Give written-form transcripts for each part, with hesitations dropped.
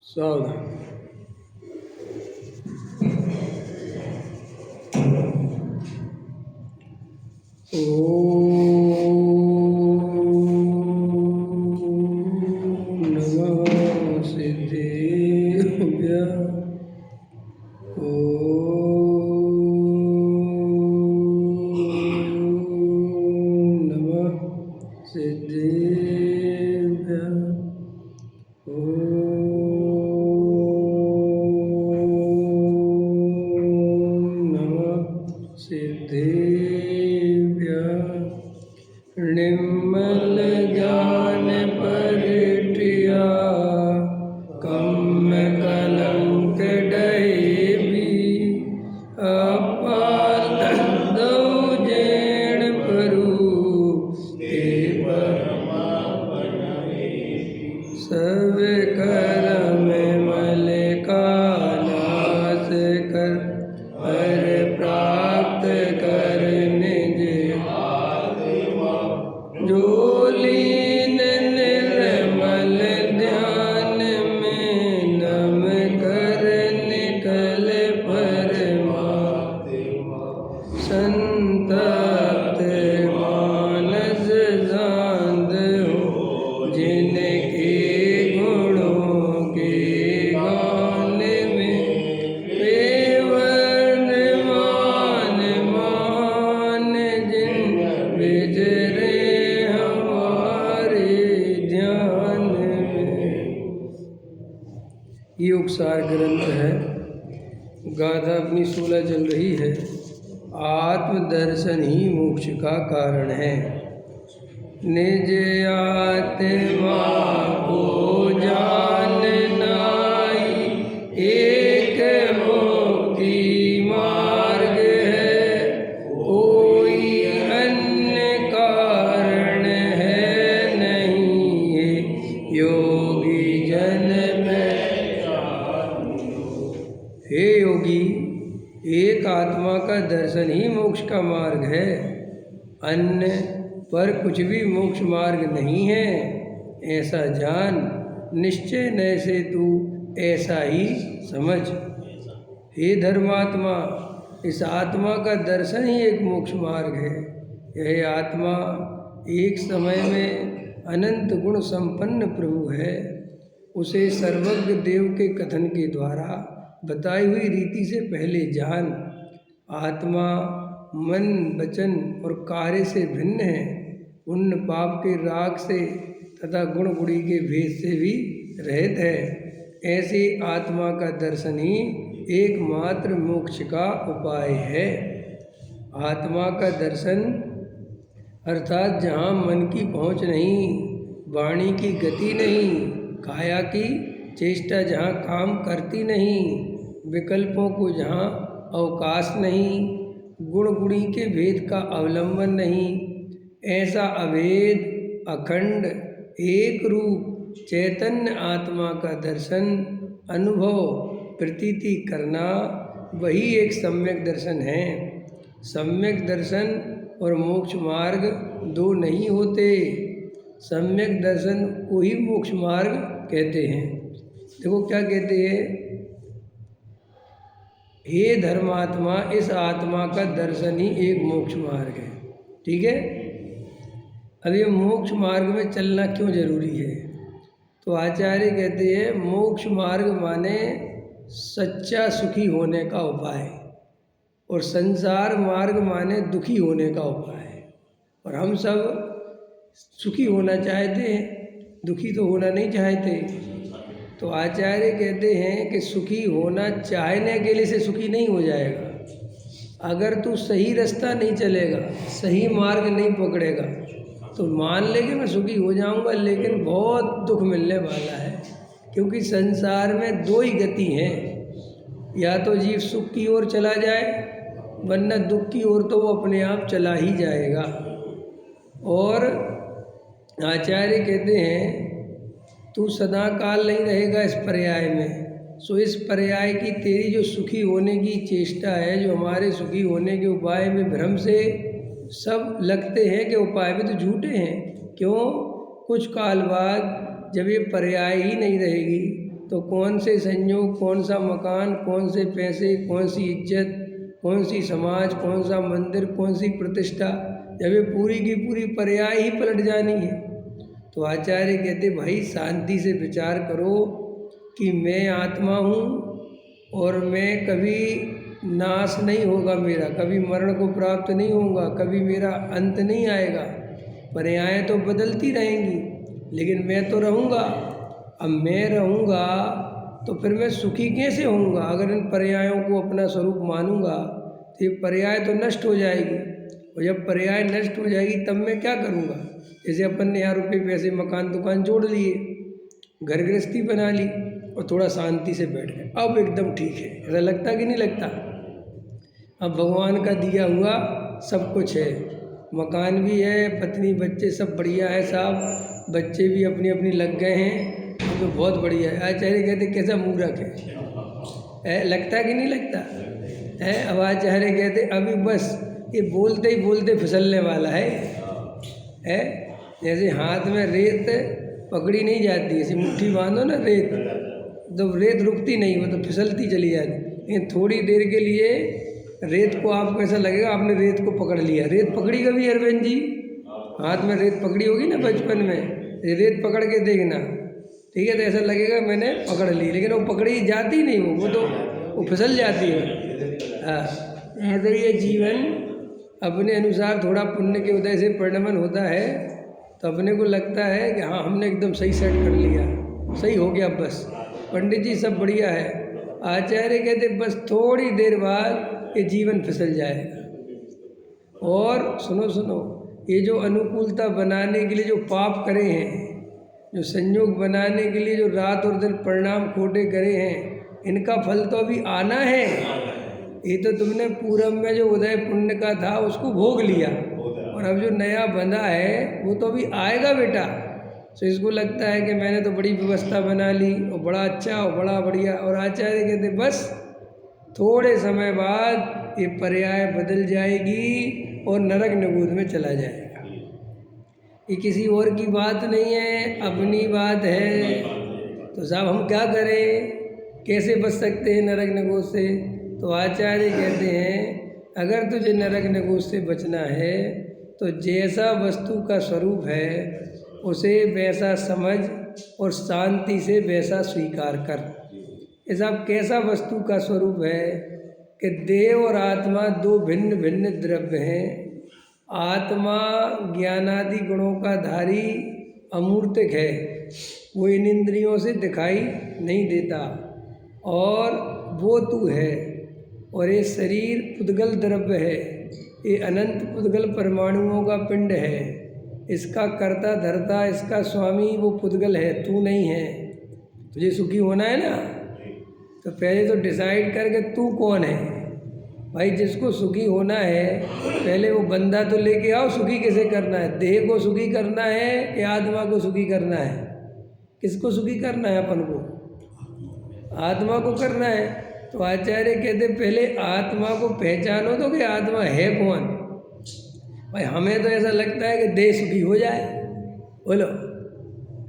सावधान। ओम नमः सिद्धेभ्यः। ओम नमः सिद्धेभ्यः। ओम नमः सिद्धेभ्यः। निर्मल ज्ञान परिटिया कम कलंक डहेबी अपादौ जैन परु ते सब कर्म मल का नाश कर पर प्राप्त कर निज जो लीन निर्मल ध्यान में नम कर निकल परमात्मा संतप्त मानस शांत हो जिनके गुणों के गान में वेवन मान मान जिन विजरे हमारे ध्यान में। ये उपसार ग्रंथ है। गाथा अपनी 16 चल रही है। आत्मदर्शन ही मोक्ष का कारण है। निज आत्मा को जाननाई एक मुक्ति मार्ग है, कोई अन्य कारण है नहीं है। योगी जन हे योगी, एक आत्मा का दर्शन ही मोक्ष का मार्ग है। अन्य पर कुछ भी मोक्ष मार्ग नहीं है, ऐसा जान। निश्चय न से तू ऐसा ही समझ। हे धर्मात्मा, इस आत्मा का दर्शन ही एक मोक्ष मार्ग है। यह आत्मा एक समय में अनंत गुण संपन्न प्रभु है। उसे सर्वज्ञ देव के कथन के द्वारा बताई हुई रीति से पहले जान। आत्मा मन वचन और कार्य से भिन्न है। पुण्य पाप के राग से तथा गुण गुणी के भेद से भी रहित है। ऐसी आत्मा का दर्शन ही एकमात्र मोक्ष का उपाय है। आत्मा का दर्शन अर्थात जहाँ मन की पहुँच नहीं, वाणी की गति नहीं, काया की चेष्टा जहाँ काम करती नहीं, विकल्पों को जहाँ अवकाश नहीं, गुण गुणी के भेद का अवलंबन नहीं, ऐसा अभेद अखंड एक रूप चैतन्य आत्मा का दर्शन अनुभव प्रतीति करना, वही एक सम्यक दर्शन है। सम्यक दर्शन और मोक्ष मार्ग दो नहीं होते। सम्यक दर्शन को ही मोक्ष मार्ग कहते हैं। देखो क्या कहते हैं, हे धर्मात्मा, इस आत्मा का दर्शन ही एक मोक्ष मार्ग है। ठीक है। अब ये मोक्ष मार्ग में चलना क्यों जरूरी है? तो आचार्य कहते हैं मोक्ष मार्ग माने सच्चा सुखी होने का उपाय, और संसार मार्ग माने दुखी होने का उपाय। और हम सब सुखी होना चाहते हैं, दुखी तो होना नहीं चाहते। तो आचार्य कहते हैं कि सुखी होना चाहने के लिए से सुखी नहीं हो जाएगा। अगर तू सही रास्ता नहीं चलेगा, सही मार्ग नहीं पकड़ेगा, तो मान ले कि मैं सुखी हो जाऊंगा, लेकिन बहुत दुख मिलने वाला है। क्योंकि संसार में दो ही गति हैं, या तो जीव सुख की ओर चला जाए, वरना दुख की ओर तो वो अपने आप चला ही जाएगा। और आचार्य कहते हैं तू सदा काल नहीं रहेगा इस पर्याय में। सो इस पर्याय की तेरी जो सुखी होने की चेष्टा है, जो हमारे सुखी होने के उपाय में भ्रम से सब लगते हैं कि उपाय भी तो झूठे हैं। क्यों? कुछ काल बाद जब ये पर्याय ही नहीं रहेगी, तो कौन से संयोग, कौन सा मकान, कौन से पैसे, कौन सी इज्जत, कौन सी समाज, कौन सा मंदिर, कौन सी प्रतिष्ठा, जब ये पूरी की पूरी पर्याय ही पलट जानी है। तो आचार्य कहते भाई शांति से विचार करो कि मैं आत्मा हूँ और मैं कभी नाश नहीं होगा मेरा, कभी मरण को प्राप्त नहीं होऊंगा, कभी मेरा अंत नहीं आएगा। पर्यायें तो बदलती रहेंगी लेकिन मैं तो रहूँगा। अब मैं रहूँगा तो फिर मैं सुखी कैसे होऊंगा? अगर इन पर्यायों को अपना स्वरूप मानूंगा तो ये पर्याय तो नष्ट हो जाएगी, और जब पर्याय नष्ट हो जाएगी तब मैं क्या करूँगा? जैसे अपन ने यहाँ रुपये पैसे मकान दुकान जोड़ लिए, घर गृहस्थी बना ली और थोड़ा शांति से बैठ गए, अब एकदम ठीक है, ऐसा लगता कि नहीं लगता? अब भगवान का दिया हुआ सब कुछ है, मकान भी है, पत्नी बच्चे सब बढ़िया है साहब, बच्चे भी अपनी अपनी लग गए हैं, तो बहुत बढ़िया है। आचार्य कहते कैसा मूर्ख है, लगता कि नहीं लगता है? अब आचार्य कहते अभी बस ये बोलते ही बोलते फिसलने वाला है। जैसे हाथ में रेत पकड़ी नहीं जाती, ऐसी मुट्ठी बांधो ना रेत, तो रेत रुकती नहीं, वो तो फिसलती चली जाती। लेकिन थोड़ी देर के लिए रेत को आपको ऐसा लगेगा आपने रेत को पकड़ लिया। रेत पकड़ी कभी अरविंद जी? हाथ में रेत पकड़ी होगी ना बचपन में, रेत पकड़ के देखना, ठीक है, तो ऐसा लगेगा मैंने पकड़ ली, लेकिन वो पकड़ी जाती नहीं, वो तो वो फिसल जाती है। हाँ, तो ये जीवन अपने अनुसार थोड़ा पुण्य के उदय से परिणमन होता है, तो अपने को लगता है कि हाँ हमने एकदम सही सेट कर लिया, सही हो गया, बस पंडित जी सब बढ़िया है। आचार्य कहते बस थोड़ी देर बाद ये जीवन फिसल जाएगा। और सुनो, ये जो अनुकूलता बनाने के लिए जो पाप करे हैं, जो संयोग बनाने के लिए जो रात और दिन परिणाम खोटे करे हैं, इनका फल तो अभी आना है। ये तो तुमने पूरब में जो उदय पुण्य का था उसको भोग लिया, और अब जो नया बंधा है वो तो अभी आएगा बेटा। तो इसको लगता है कि मैंने तो बड़ी व्यवस्था बना ली और बड़ा अच्छा और बड़ा बढ़िया, और आचार्य कहते बस थोड़े समय बाद ये पर्याय बदल जाएगी और नरक निगूध में चला जाएगा। ये किसी और की बात नहीं है, अपनी बात है। तो साहब हम क्या करें, कैसे बच सकते हैं नरक निगूध से? तो आचार्य कहते हैं अगर तुझे नरक निगूध से बचना है तो जैसा वस्तु का स्वरूप है उसे वैसा समझ और शांति से वैसा स्वीकार कर। ये साहब कैसा वस्तु का स्वरूप है कि देह और आत्मा दो भिन्न भिन्न द्रव्य हैं। आत्मा ज्ञानादि गुणों का धारी अमूर्तिक है, वो इन इंद्रियों से दिखाई नहीं देता, और वो तू है। और ये शरीर पुद्गल द्रव्य है, ये अनंत पुद्गल परमाणुओं का पिंड है, इसका कर्ता धर्ता इसका स्वामी वो पुद्गल है, तू नहीं है। तुझे सुखी होना है ना, तो पहले तो डिसाइड कर के तू कौन है भाई। जिसको सुखी होना है पहले वो बंदा तो लेके आओ, सुखी कैसे करना है? देह को सुखी करना है कि आत्मा को सुखी करना है? किसको सुखी करना है? अपन को आत्मा को करना है। तो आचार्य कहते पहले आत्मा को पहचानो तो कि आत्मा है कौन। भाई हमें तो ऐसा लगता है कि देह सुखी हो जाए, बोलो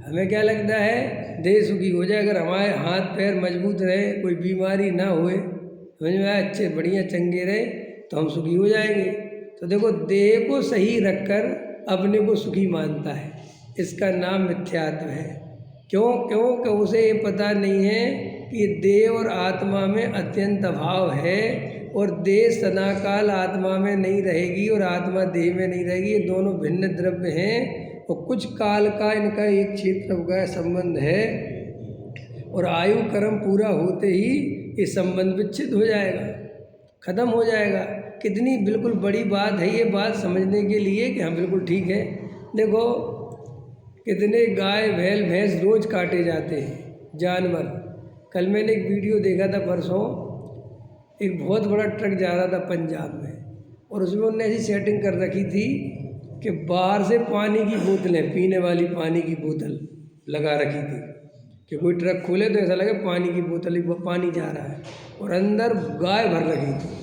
हमें क्या लगता है? देह सुखी हो जाए, अगर हमारे हाथ पैर मजबूत रहे, कोई बीमारी ना होए, समझ में आए, अच्छे बढ़िया चंगे रहे, तो हम सुखी हो जाएंगे। तो देखो देह को सही रखकर अपने को सुखी मानता है, इसका नाम मिथ्यात्व है। क्यों? कि उसे ये पता नहीं है कि देह और आत्मा में अत्यंत अभाव है, और देह सदाकाल आत्मा में नहीं रहेगी और आत्मा देह में नहीं रहेगी। ये दोनों भिन्न द्रव्य हैं, और कुछ काल का इनका एक क्षेत्र का संबंध है, और आयु कर्म पूरा होते ही ये संबंध विच्छिन्न हो जाएगा, खत्म हो जाएगा। कितनी बिल्कुल बड़ी बात है ये बात समझने के लिए कि हाँ बिल्कुल ठीक है। देखो कितने गाय बैल भैंस रोज काटे जाते हैं जानवर। कल मैंने एक वीडियो देखा था परसों, एक बहुत बड़ा ट्रक जा रहा था पंजाब में, और उसमें उन्होंने ऐसी सेटिंग कर रखी थी कि बाहर से पानी की बोतलें, पीने वाली पानी की बोतल लगा रखी थी कि कोई ट्रक खोले तो ऐसा लगे पानी की बोतल ही पानी जा रहा है, और अंदर गाय भर रखी थी।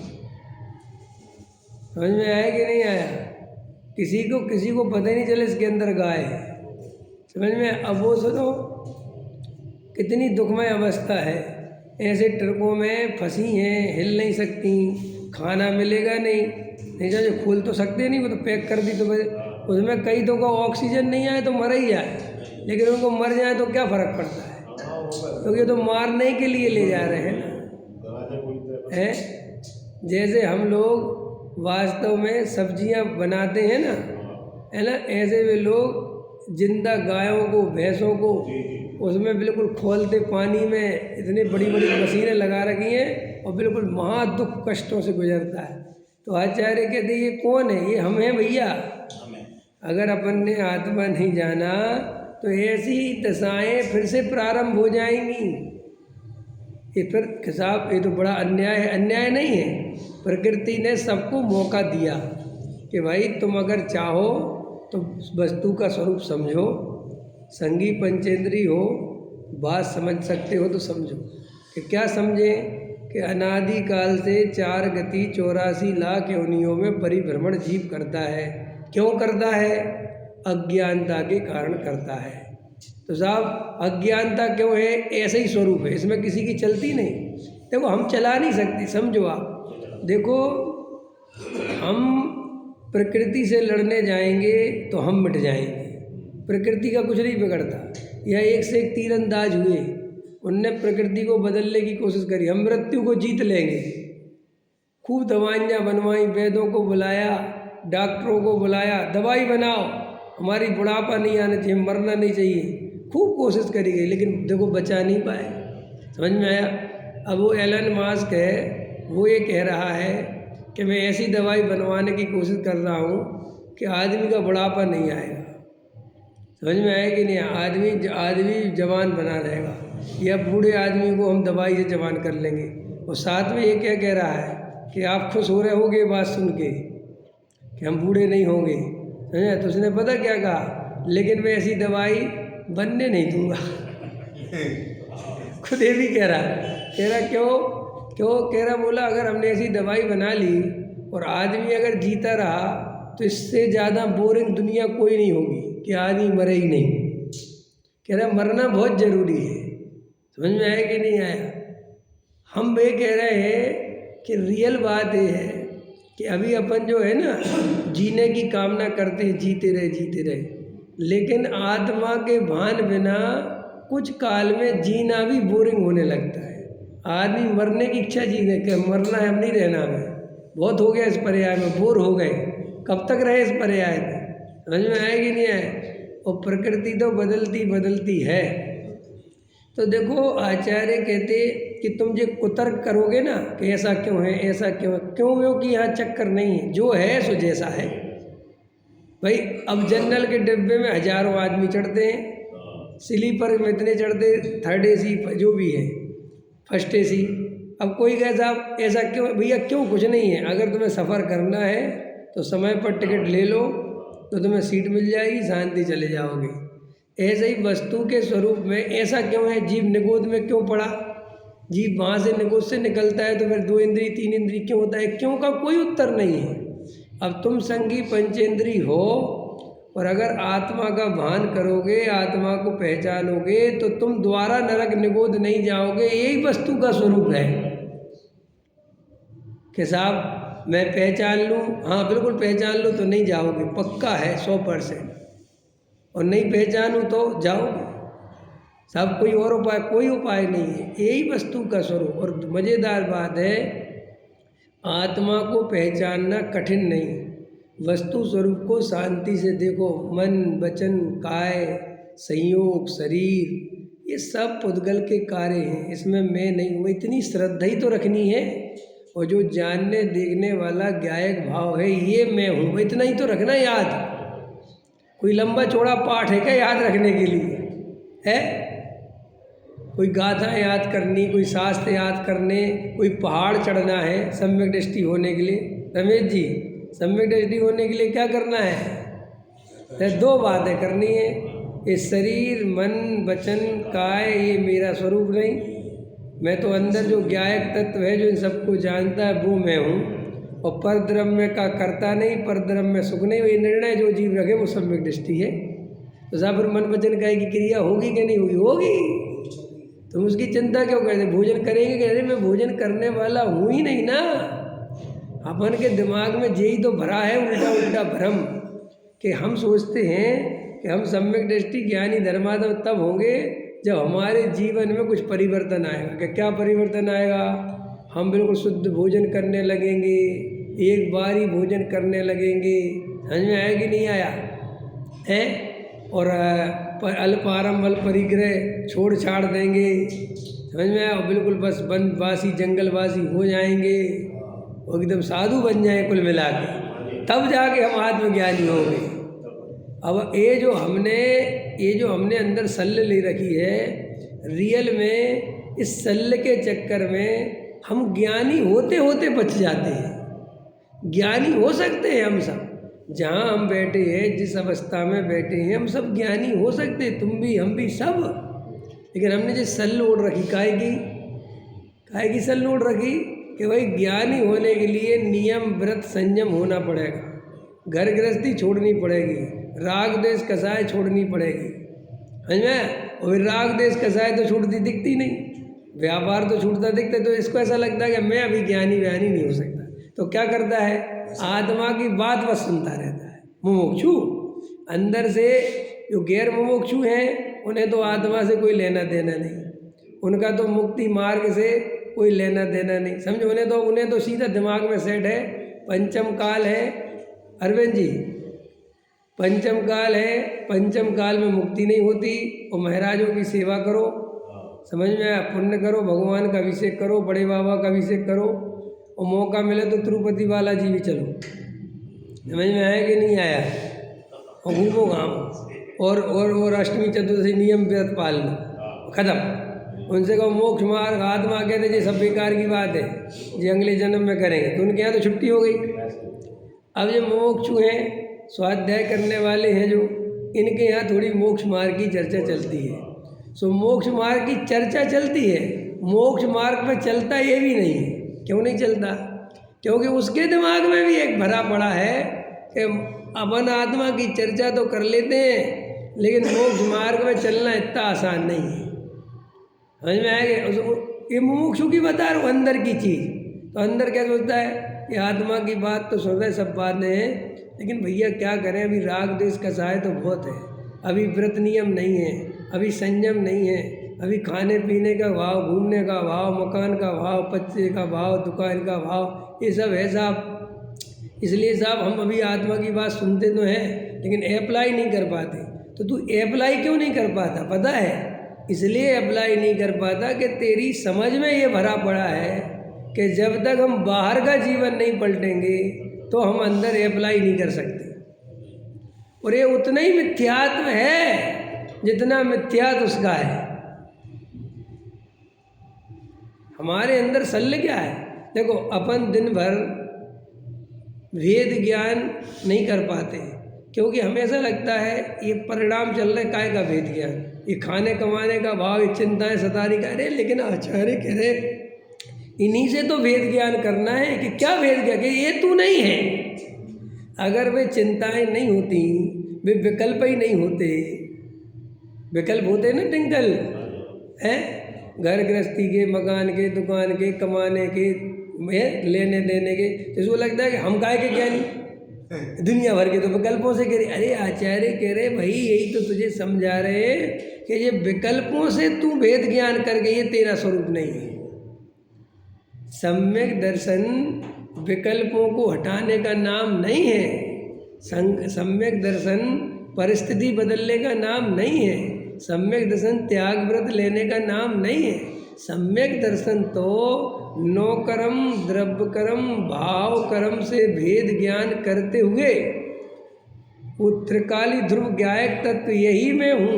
समझ में आया कि नहीं आया? किसी को पता ही नहीं चले इसके अंदर गाय है। समझ में? अब वो सुनो कितनी दुखमय अवस्था है। ऐसे ट्रकों में फंसी हैं, हिल नहीं सकती, खाना मिलेगा नहीं जो खोल तो सकते नहीं, वो तो पैक कर दी तो उसमें कई तो को ऑक्सीजन नहीं आए तो मर ही जाए, लेकिन उनको मर जाए तो क्या फ़र्क पड़ता है, क्योंकि तो मारने के लिए ले जा रहे हैं ना। है जैसे हम लोग वास्तव में सब्जियां बनाते हैं ना, है ना, ऐसे वे लोग जिंदा गायों को, भैंसों को उसमें बिल्कुल खोलते पानी में, इतनी बड़ी बड़ी मशीनें लगा रखी हैं और बिल्कुल महा दुख कष्टों से गुजरता है। तो आचार्य कहते ये कौन है? ये हम हैं भैया। अगर अपन ने आत्मा नहीं जाना तो ऐसी दशाएं फिर से प्रारंभ हो जाएंगी। ये फिर खिसाब, ये तो बड़ा अन्याय है। अन्याय नहीं है, प्रकृति ने सबको मौका दिया कि भाई तुम अगर चाहो तो वस्तु का स्वरूप समझो, संगी पंचेंद्री हो, बात समझ सकते हो तो समझो। कि क्या समझें? कि अनादि काल से 4 गति 84 लाख योनियों में परिभ्रमण जीव करता है। क्यों करता है? अज्ञानता के कारण करता है। तो साहब अज्ञानता क्यों है? ऐसे ही स्वरूप है, इसमें किसी की चलती नहीं। देखो हम चला नहीं सकते, समझो आप। देखो हम प्रकृति से लड़ने जाएंगे तो हम मिट जाएंगे, प्रकृति का कुछ नहीं बिगड़ता। यह एक से एक तीरंदाज हुए, उनने प्रकृति को बदलने की कोशिश करी, हम मृत्यु को जीत लेंगे। खूब दवाइयाँ बनवाई, वैद्यों को बुलाया, डॉक्टरों को बुलाया, दवाई बनाओ, हमारी बुढ़ापा नहीं आना चाहिए, मरना नहीं चाहिए। खूब कोशिश करी गई, लेकिन देखो बचा नहीं पाए। समझ में आया? अब वो एलन मास्क है, वो ये कह रहा है कि मैं ऐसी दवाई बनवाने की कोशिश कर रहा हूँ कि आदमी का बुढ़ापा नहीं आएगा। समझ में आया कि नहीं? आदमी जवान बना रहेगा, या बूढ़े आदमी को हम दवाई से जवान कर लेंगे। और साथ में ये क्या कह रहा है कि आप खुश हो रहे होगे बात सुन के कि हम बूढ़े नहीं होंगे। समझा? तो उसने पता क्या कहा? लेकिन मैं ऐसी दवाई बनने नहीं दूंगा। खुद ये भी कह रहा क्यों कह रहा, बोला अगर हमने ऐसी दवाई बना ली और आदमी अगर जीता रहा तो इससे ज़्यादा बोरिंग दुनिया कोई नहीं होगी कि आदमी मरे ही नहीं। कह रहा मरना बहुत ज़रूरी है। समझ में आया कि नहीं आया? हम ये कह रहे हैं कि रियल बात ये है कि अभी अपन जो है ना जीने की कामना करते हैं, जीते रहे, लेकिन आत्मा के भान बिना कुछ काल में जीना भी बोरिंग होने लगता है। आदमी मरने की इच्छा जीने के, मरना है, हम नहीं रहना, हमें बहुत हो गया इस पर्याय में, बोर हो गए, कब तक रहे इस पर्याय में। समझ में आया कि नहीं आया? और प्रकृति तो बदलती है। तो देखो आचार्य कहते कि तुम जो कुतर्क करोगे ना कि ऐसा क्यों है, ऐसा क्यों है, क्यों यहाँ चक्कर नहीं है, जो है सो जैसा है। भाई अब जनरल के डिब्बे में हजारों आदमी चढ़ते हैं, स्लीपर में इतने चढ़ते, 3rd AC जो भी है, 1st AC। अब कोई कहे साहब ऐसा क्यों? भैया क्यों? कुछ नहीं है। अगर तुम्हें सफ़र करना है तो समय पर टिकट ले लो तो तुम्हें सीट मिल जाएगी, शांति चले जाओगे। ऐसे ही वस्तु के स्वरूप में ऐसा क्यों है? जीव निगोद में क्यों पड़ा? जीव वहाँ से निगोद से निकलता है तो फिर 2 इंद्री 3 इंद्री क्यों होता है? क्यों का कोई उत्तर नहीं है। अब तुम संगी पंचेंद्री हो और अगर आत्मा का भान करोगे, आत्मा को पहचानोगे तो तुम द्वारा नरक निगोद नहीं जाओगे। यही वस्तु का स्वरूप है कि साहब मैं पहचान लूँ, हाँ बिल्कुल पहचान लूँ तो नहीं जाओगे, पक्का है 100%। और नहीं पहचानूँ तो जाओगे। सब कोई और उपाय, कोई उपाय नहीं है, यही वस्तु का स्वरूप। और मज़ेदार बात है, आत्मा को पहचानना कठिन नहीं, वस्तु स्वरूप को शांति से देखो। मन वचन काय संयोग शरीर ये सब पुद्गल के कार्य हैं, इसमें मैं नहीं हूँ, इतनी श्रद्धा ही तो रखनी है। और जो जानने देखने वाला ज्ञायक भाव है ये मैं हूँ, इतना ही तो रखना याद। कोई लंबा चौड़ा पाठ है क्या याद रखने के लिए? है कोई गाथा याद करनी, कोई शास्त्र याद करने, कोई पहाड़ चढ़ना है सम्यक दृष्टि होने के लिए? रमेश जी, सम्यक दृष्टि होने के लिए क्या करना है? 2 बातें करनी है, ये शरीर मन वचन काय ये मेरा स्वरूप नहीं, मैं तो अंदर जो ज्ञायक तत्व है जो इन सबको जानता है वो मैं हूँ। और परद्रव्य का करता नहीं, परद्रव्य सुख नहीं, ये निर्णय जो जीव रखे वो सम्यक दृष्टि है। तो साहब फिर मन वचन काय की क्रिया होगी कि नहीं होगी? होगी। तुम उसकी चिंता क्यों करते? भोजन करेंगे कह रहे, मैं भोजन करने वाला हूँ ही नहीं ना। अपन के दिमाग में यही तो भरा है उल्टा उल्टा भ्रम, कि हम सोचते हैं कि हम सम्यक दृष्टि ज्ञानी धर्मात्मा तब होंगे जब हमारे जीवन में कुछ परिवर्तन आएगा। क्या परिवर्तन आएगा? हम बिल्कुल शुद्ध भोजन करने लगेंगे, एक बार ही भोजन करने लगेंगे। समझ में आया कि नहीं आया है? और अल्पारंभ अल्प परिग्रह छोड़ छाड़ देंगे। समझ में आया? बिल्कुल बस वनवासी जंगलवासी हो जाएंगे और एकदम साधु बन जाए कुल मिला के, तब जाके हम आत्मज्ञानी होंगे। अब ये जो हमने अंदर सल्ल ले रखी है, रियल में इस सल्ल के चक्कर में हम ज्ञानी होते होते बच जाते हैं। ज्ञानी हो सकते हैं हम सब, जहाँ हम बैठे हैं, जिस अवस्था में बैठे हैं, हम सब ज्ञानी हो सकते हैं, तुम भी हम भी सब। लेकिन हमने जो सल्ल ओढ़ रखी, काहे की सल्ल ओढ़ रखी? कि भाई ज्ञानी होने के लिए नियम व्रत संयम होना पड़ेगा, घर गृहस्थी छोड़नी पड़ेगी, राग देश कसाय छोड़नी पड़ेगी। समझ में? और राग देश कसाय तो छूटती दिखती नहीं, व्यापार तो छूटता दिखता, तो इसको ऐसा लगता है कि मैं अभी ज्ञानी व्यानी नहीं हो सकता। तो क्या करता है? आत्मा की बात बस सुनता रहता है। मुमुक्षु अंदर से जो गैर मुमुक्षु हैं, उन्हें तो आत्मा से कोई लेना देना नहीं, उनका तो मुक्ति मार्ग से कोई लेना देना नहीं। समझो, उन्हें तो सीधा दिमाग में सेट है, पंचम काल है। अरविंद जी, पंचम काल है, पंचम काल में मुक्ति नहीं होती। और महाराजों की सेवा करो, समझ में आया? पुण्य करो, भगवान का अभिषेक करो, बड़े बाबा का अभिषेक करो, और मौका मिले तो तिरुपति बालाजी भी चलो। समझ में आया कि नहीं आया? और घूमो घामो, और अष्टमी चतुर्दशी नियम व्रत पालना, खत्म। उनसे कहो मोक्ष मार्ग आत्मा कहते जी सब बेकार की बात है, जी अगले जन्म में करेंगे, तो उनके यहाँ तो छुट्टी हो गई। अब जो मोक्षु हैं, स्वाध्याय करने वाले हैं जो, इनके यहाँ थोड़ी मोक्ष मार्ग की चर्चा चलती है। सो मोक्ष मार्ग की चर्चा चलती है, मोक्ष मार्ग में चलता ये भी नहीं है। क्यों नहीं चलता? क्योंकि उसके दिमाग में भी एक भरा पड़ा है कि अपन आत्मा की चर्चा तो कर लेते हैं, लेकिन मोक्ष मार्ग में चलना इतना आसान नहीं है। समझ में आएगा? ये मुमुक्षु की बता रहा हूँ, अंदर की चीज़। तो अंदर क्या सोचता है कि आत्मा की बात तो सुन रहे, सब बातें हैं, लेकिन भैया क्या करें, अभी राग देश कसाय तो बहुत है, अभी व्रत नियम नहीं है, अभी संयम नहीं है, अभी खाने पीने का भाव, घूमने का भाव, मकान का भाव, पत्ते का भाव, दुकान का भाव, ये सब है साहब। इसलिए साहब हम अभी आत्मा की बात सुनते तो हैं, लेकिन अप्लाई नहीं कर पाते। तो तू अप्लाई क्यों नहीं कर पाता? पता है, इसलिए अप्लाई नहीं कर पाता कि तेरी समझ में ये भरा पड़ा है कि जब तक हम बाहर का जीवन नहीं पलटेंगे तो हम अंदर अप्लाई नहीं कर सकते। और ये उतना ही मिथ्यात्व है जितना मिथ्यात्व उसका है। हमारे अंदर सल्ल क्या है? देखो, अपन दिन भर वेद ज्ञान नहीं कर पाते क्योंकि हमें ऐसा लगता है ये परिणाम चल रहा है, काय का वेद ज्ञान, ये खाने कमाने का भाव, ये चिंताएं सतारी का। अरे लेकिन आचार्य कह रहे इन्हीं से तो वेद ज्ञान करना है। कि क्या वेद ज्ञान? कि ये तू नहीं है। अगर वे चिंताएं नहीं होती, वे विकल्प ही नहीं होते, विकल्प होते ना टिंकल हैं, घर गृहस्थी के, मकान के, दुकान के, कमाने के, लेने देने के, इसको लगता है कि हम काय के ज्ञानी, दुनिया भर के तो विकल्पों से कह रहे। अरे आचार्य कह रहे भाई यही तो तुझे समझा रहे कि ये विकल्पों से तू वेद ज्ञान करके ये तेरा स्वरूप नहीं है। सम्यक दर्शन विकल्पों को हटाने का नाम नहीं है। सम्यक दर्शन परिस्थिति बदलने का नाम नहीं है। सम्यक दर्शन त्याग व्रत लेने का नाम नहीं है। सम्यक दर्शन तो नौकर्म द्रव्य कर्म भाव कर्म से भेद ज्ञान करते हुए वो त्रिकाली ध्रुव ज्ञायक तत्व यही मैं हूँ,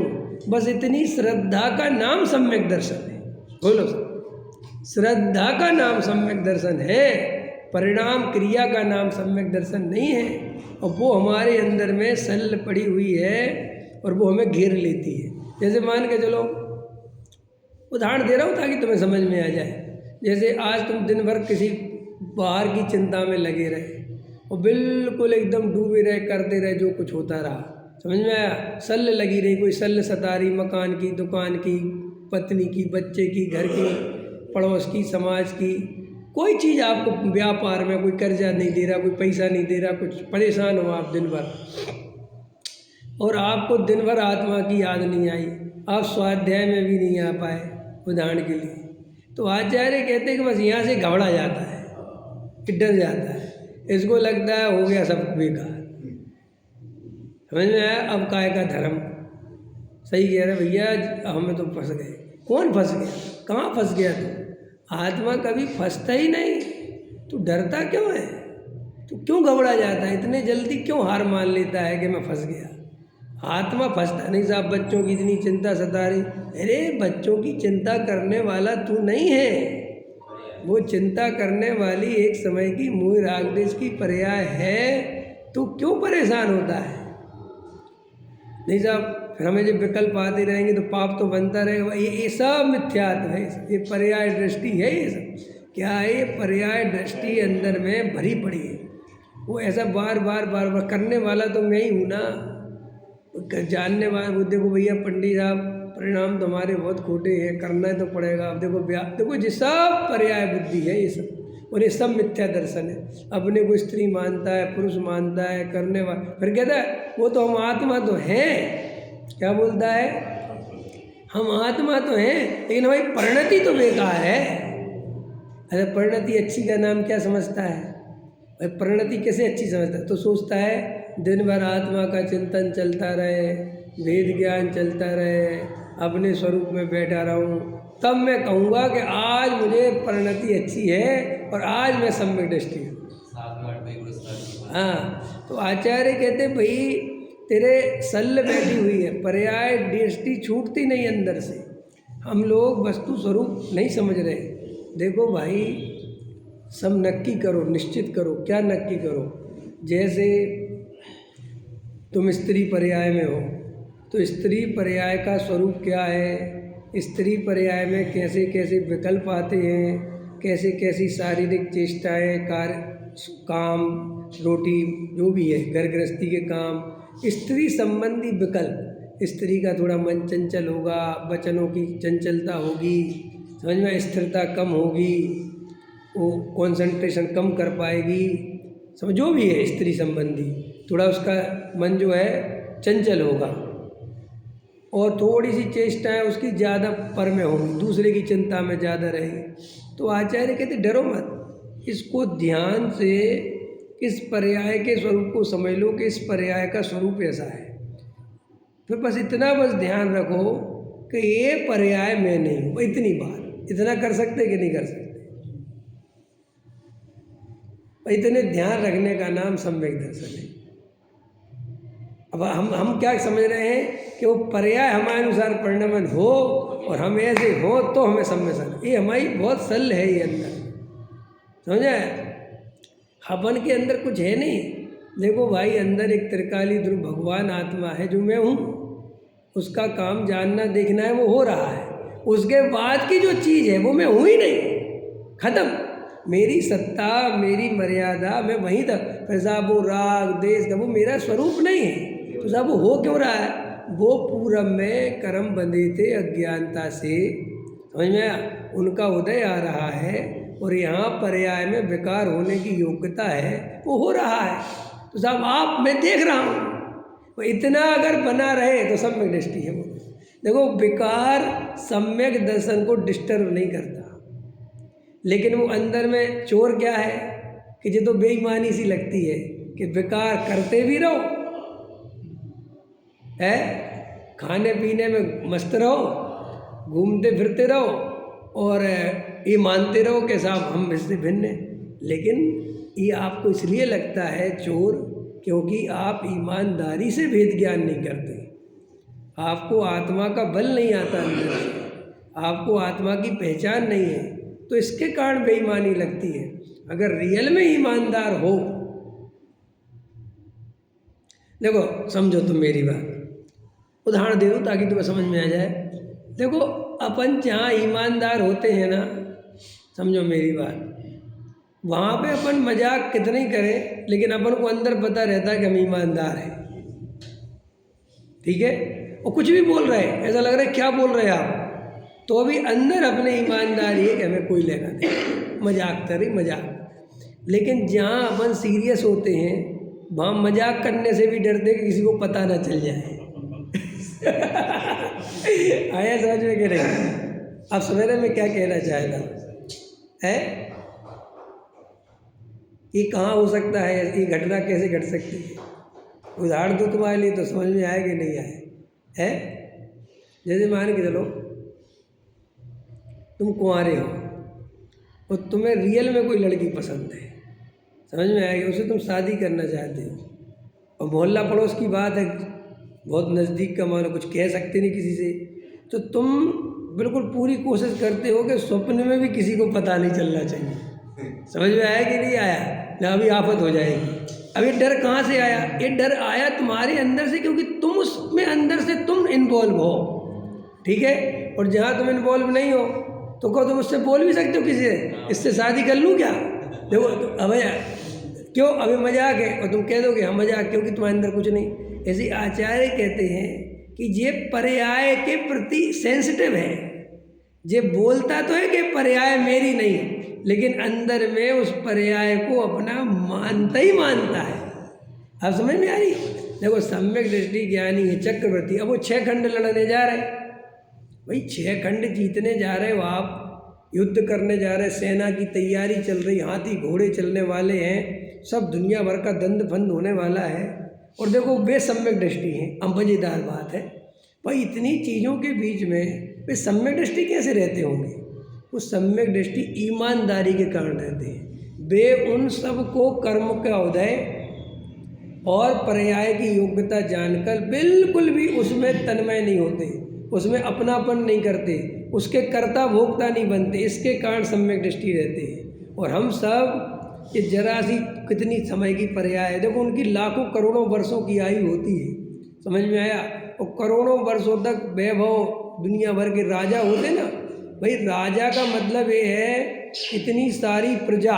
बस इतनी श्रद्धा का नाम सम्यक दर्शन है। बोलो, श्रद्धा का नाम सम्यक दर्शन है, परिणाम क्रिया का नाम सम्यक दर्शन नहीं है। और वो हमारे अंदर में सल्ल पड़ी हुई है और वो हमें घेर लेती है। जैसे मान के चलो, उदाहरण दे रहा हूँ ताकि तुम्हें समझ में आ जाए। जैसे आज तुम दिन भर किसी बाहर की चिंता में लगे रहे और बिल्कुल एकदम डूबे रहे, करते रहे जो कुछ होता रहा, समझ में आया? सल्ल लगी रही, कोई सल्ल सता रही, मकान की, दुकान की, पत्नी की, बच्चे की, घर की, पड़ोस की, समाज की, कोई चीज़ आपको, व्यापार में कोई कर्जा नहीं दे रहा, कोई पैसा नहीं दे रहा, कुछ परेशान हो आप दिन भर, और आपको दिन भर आत्मा की याद नहीं आई, आप स्वाध्याय में भी नहीं आ पाए उदाहरण के लिए, तो आचार्य कहते हैं कि बस यहाँ से घबरा जाता है, डर जाता है, इसको लगता है हो गया सब बेकार। समझ में आया? अब काय का धर्म। सही कह रहे भैया, हमें तो फंस गए। कौन फंस गया? कहाँ फंस गया तू? आत्मा कभी फंसता ही नहीं। तू डरता क्यों है? तू क्यों घबरा जाता है? इतने जल्दी क्यों हार मान लेता है कि मैं फंस गया? आत्मा फंसता नहीं। साहब बच्चों की इतनी चिंता सता रही, अरे बच्चों की चिंता करने वाला तू नहीं है, वो चिंता करने वाली एक समय की मोह राग द्वेष की पर्याय है। तू क्यों परेशान होता है? नहीं साहब, फिर हमें जब विकल्प आते रहेंगे तो पाप तो बनता रहेगा। ये सब मिथ्यात्व है, ये पर्याय दृष्टि है। ये सब क्या है? ये पर्याय दृष्टि अंदर में भरी पड़ी है। वो ऐसा बार बार बार बार करने वाला तो मैं ही हूँ ना, जानने वाला। वो देखो भैया पंडित साहब, परिणाम तुम्हारे बहुत खोटे हैं, करना तो पड़ेगा। अब देखो देखो ये सब पर्याय बुद्धि है ये सब, और ये सब मिथ्या दर्शन है। अपने को स्त्री मानता है, पुरुष मानता है, करने वाला, फिर कहता है वो तो हम आत्मा तो हैं। क्या बोलता है? हम आत्मा तो हैं, लेकिन भाई परिणति तो बेकार है। अरे परिणति अच्छी का नाम क्या समझता है? भाई परिणति कैसे अच्छी समझता है? तो सोचता है दिन भर आत्मा का चिंतन चलता रहे, वेद ज्ञान चलता रहे, अपने स्वरूप में बैठा रहूं, तब मैं कहूँगा कि आज मुझे परिणति अच्छी है और आज मैं सम्यक दृष्टि हूँ। हाँ, तो आचार्य कहते भाई तेरे सल्ल बैठी हुई है, पर्याय दृष्टि छूटती नहीं अंदर से। हम लोग वस्तु स्वरूप नहीं समझ रहे। देखो भाई, सब नक्की करो, निश्चित करो। क्या नक्की करो? जैसे तुम स्त्री पर्याय में हो, तो स्त्री पर्याय का स्वरूप क्या है? स्त्री पर्याय में कैसे कैसे विकल्प आते हैं, कैसे कैसी शारीरिक चेष्टाएं, कार्य, काम, रोटी, जो भी है, घर गृहस्थी के काम, स्त्री संबंधी विकल्प। स्त्री का थोड़ा मन चंचल होगा, वचनों की चंचलता होगी, समझ में, स्थिरता कम होगी, वो कंसंट्रेशन कम कर पाएगी, समझ, जो भी है स्त्री संबंधी, थोड़ा उसका मन जो है चंचल होगा, और थोड़ी सी चेष्टाएं उसकी ज़्यादा पर में होंगी, दूसरे की चिंता में ज़्यादा रहेगी। तो आचार्य कहते डरो मत, इसको ध्यान से इस पर्याय के स्वरूप को समझ लो कि इस पर्याय का स्वरूप ऐसा है। फिर बस इतना ध्यान रखो कि ये पर्याय मैं नहीं हूँ। इतनी बात, इतना कर सकते कि नहीं कर सकते? इतने ध्यान रखने का नाम सम्यक दर्शन है। अब हम क्या समझ रहे हैं कि वो पर्याय हमारे अनुसार परिणमन हो और हम ऐसे हो तो हमें सम्यक। ये हमारी बहुत सरल है ये अंदर, समझे? अपन के अंदर कुछ है नहीं। देखो भाई, अंदर एक त्रिकाली ध्रुव भगवान आत्मा है जो मैं हूँ, उसका काम जानना देखना है, वो हो रहा है। उसके बाद की जो चीज़ है वो मैं हूँ ही नहीं, खत्म। मेरी सत्ता, मेरी मर्यादा, मैं वहीं तक। फिर साहब वो राग देश का वो मेरा स्वरूप नहीं है, तो साहब वो हो क्यों रहा है? वो पूरब में कर्म बंधे थे अज्ञानता से, समझ में आया? उनका उदय आ रहा है और यहाँ पर्याय में विकार होने की योग्यता है, वो हो रहा है। तो साहब आप, मैं देख रहा हूँ, वो इतना अगर बना रहे तो सम्यक दृष्टि है। वो देखो, विकार सम्यक दर्शन को डिस्टर्ब नहीं करता, लेकिन वो अंदर में चोर क्या है कि ये तो बेईमानी सी लगती है कि विकार करते भी रहो, है, खाने पीने में मस्त रहो, घूमते फिरते रहो, और ये मानते रहो कि साहब हम इससे भिन्न हैं। लेकिन ये आपको इसलिए लगता है चोर क्योंकि आप ईमानदारी से भेद ज्ञान नहीं करते। आपको आत्मा का बल नहीं आता अंदर से, आपको आत्मा की पहचान नहीं है, तो इसके कारण बेईमानी लगती है। अगर रियल में ईमानदार हो, देखो समझो तुम मेरी बात, उदाहरण दे दूँ ताकि तुम्हें समझ में आ जाए। देखो, अपन जहाँ ईमानदार होते हैं ना, समझो मेरी बात, वहाँ पे अपन मजाक कितने ही करें, लेकिन अपन को अंदर पता रहता है कि हम ईमानदार हैं, ठीक है? और कुछ भी बोल रहे हैं, ऐसा लग रहा है क्या बोल रहे हैं आप, तो भी अंदर अपने ईमानदारी है कि हमें कोई लेना नहीं, मजाक करे मजाक। लेकिन जहाँ अपन सीरियस होते हैं वहाँ मजाक करने से भी डरते कि किसी को पता ना चल जाए। आया समझ में कि नहीं? अब सवेरे में क्या कहना चाहता है? ये कहाँ हो सकता है, ये घटना कैसे घट सकती है? उदाहरण दो तुम्हारे लिए तो समझ में आए कि नहीं आए है? जैसे मान के चलो तुम कुंवारे हो और तुम्हें रियल में कोई लड़की पसंद है, समझ में आएगी, उससे तुम शादी करना चाहते हो, और मोहल्ला पड़ोस की बात है, बहुत नज़दीक का, मानो कुछ कह सकते नहीं किसी से, तो तुम बिल्कुल पूरी कोशिश करते हो कि स्वप्न में भी किसी को पता नहीं चलना चाहिए। समझ में आया कि नहीं आया? ना अभी आफत हो जाएगी। अब ये डर कहाँ से आया? ये डर आया तुम्हारे अंदर से, क्योंकि तुम उसमें अंदर से तुम इन्वॉल्व हो, ठीक है? और जहाँ तुम इन्वॉल्व नहीं हो तो कहो तुम उससे बोल भी सकते हो किसी से, इससे शादी कर लूँ क्या? देखो अब क्यों अभी मजाक है, और तुम कह दोगे हम मजाक, क्योंकि तुम्हारे अंदर कुछ नहीं। ऐसे आचार्य कहते हैं कि ये पर्याय के प्रति सेंसिटिव है, ये बोलता तो है कि पर्याय मेरी नहीं, लेकिन अंदर में उस पर्याय को अपना मानता ही मानता है। अब समझ में आ रही? देखो सम्यक दृष्टि ज्ञानी है चक्रवर्ती, अब वो 6 खंड लड़ने जा रहे हैं, भाई 6 खंड जीतने जा रहे हो आप, युद्ध करने जा रहे, सेना की तैयारी चल रही, हाथी घोड़े चलने वाले हैं, सब दुनिया भर का दंड फंद होने वाला है, और देखो वे सम्यक दृष्टि हैं। अब मजेदार बात है भाई, इतनी चीज़ों के बीच में वे सम्यक दृष्टि कैसे रहते होंगे? वो सम्यक दृष्टि ईमानदारी के कारण रहते हैं। वे उन सब को कर्म का उदय और पर्याय की योग्यता जानकर बिल्कुल भी उसमें तन्मय नहीं होते, उसमें अपनापन नहीं करते, उसके कर्ता भोक्ता नहीं बनते, इसके कारण सम्यक दृष्टि रहते हैं। और हम सब ये जरा सी कितनी समय की पर्याय है, देखो उनकी लाखों करोड़ों वर्षों की आयु होती है, समझ में आया? और करोड़ों वर्षों तक वैभव, दुनिया भर के राजा होते ना, भाई राजा का मतलब ये है इतनी सारी प्रजा,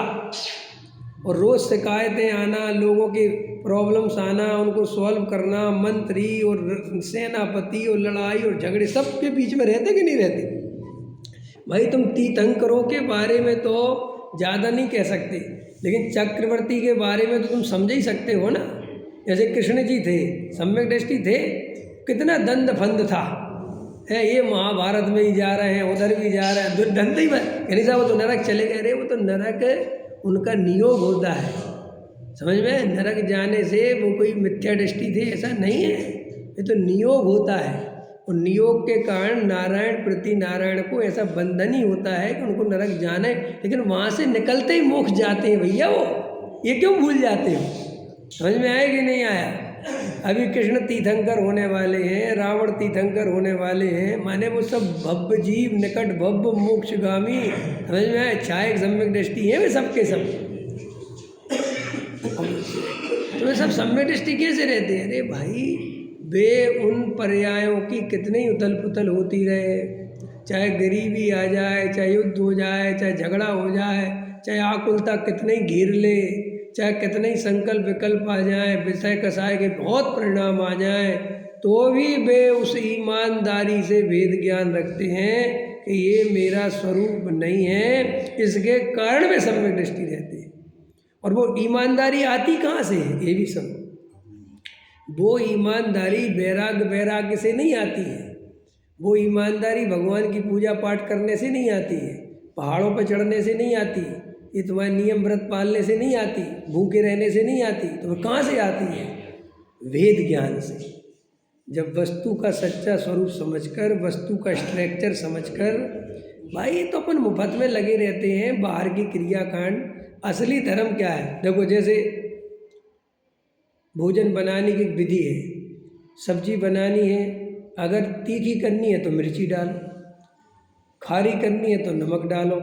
और रोज़ शिकायतें आना, लोगों के प्रॉब्लम्स आना, उनको सॉल्व करना, मंत्री और सेनापति और लड़ाई और झगड़े सब के बीच में रहते कि नहीं रहते? भाई तुम तीर्थंकरों के बारे में तो ज़्यादा नहीं कह सकते, लेकिन चक्रवर्ती के बारे में तो तुम समझ ही सकते हो ना। जैसे कृष्ण जी थे, सम्यक दृष्टि थे, कितना दंड फंद था है, ये महाभारत में ही जा रहे हैं, उधर भी जा रहे हैं, दंड ही यानी साहब वो तो नरक चले गए रे, वो तो नरक उनका नियोग होता है, समझ में? नरक जाने से वो कोई मिथ्या दृष्टि थी ऐसा नहीं है, ये तो नियोग होता है, और नियोग के कारण नारायण प्रति नारायण को ऐसा बंधन ही होता है कि उनको नरक जाने, लेकिन वहाँ से निकलते ही मोक्ष जाते हैं भैया। वो ये क्यों भूल जाते हो? समझ में आया कि नहीं आया? अभी कृष्ण तीर्थंकर होने वाले हैं, रावण तीर्थंकर होने वाले हैं, माने वो सब भव्य जीव, निकट भव्य मोक्षगामी, समझ में आया? छायक सम्यक दृष्टि है वे सबके सब, तो वे सब सम्यक दृष्टि कैसे रहते हैं? अरे भाई वे उन पर्यायों की कितनी उथल पुथल होती रहे, चाहे गरीबी आ जाए, चाहे युद्ध हो जाए, चाहे झगड़ा हो जाए, चाहे आकुलता कितने ही घेर ले, चाहे कितने ही संकल्प विकल्प आ जाए, विषय कसाय के बहुत परिणाम आ जाए, तो भी वे उस ईमानदारी से वेद ज्ञान रखते हैं कि ये मेरा स्वरूप नहीं है, इसके कारण वे सम्यक दृष्टि रहते हैं। और वो ईमानदारी आती कहाँ से है ये भी सब, वो ईमानदारी वैराग्य से नहीं आती है, वो ईमानदारी भगवान की पूजा पाठ करने से नहीं आती है, पहाड़ों पर चढ़ने से नहीं आती, ये तुम्हारे नियम व्रत पालने से नहीं आती, भूखे रहने से नहीं आती, तो वो कहाँ से आती है? वेद ज्ञान से। जब वस्तु का सच्चा स्वरूप समझकर, वस्तु का स्ट्रक्चर समझकर, भाई तो अपन मुफ्त में लगे रहते हैं बाहर की क्रियाकांड, असली धर्म क्या है? देखो जैसे भोजन बनाने की विधि है, सब्जी बनानी है, अगर तीखी करनी है तो मिर्ची डालो, खारी करनी है तो नमक डालो,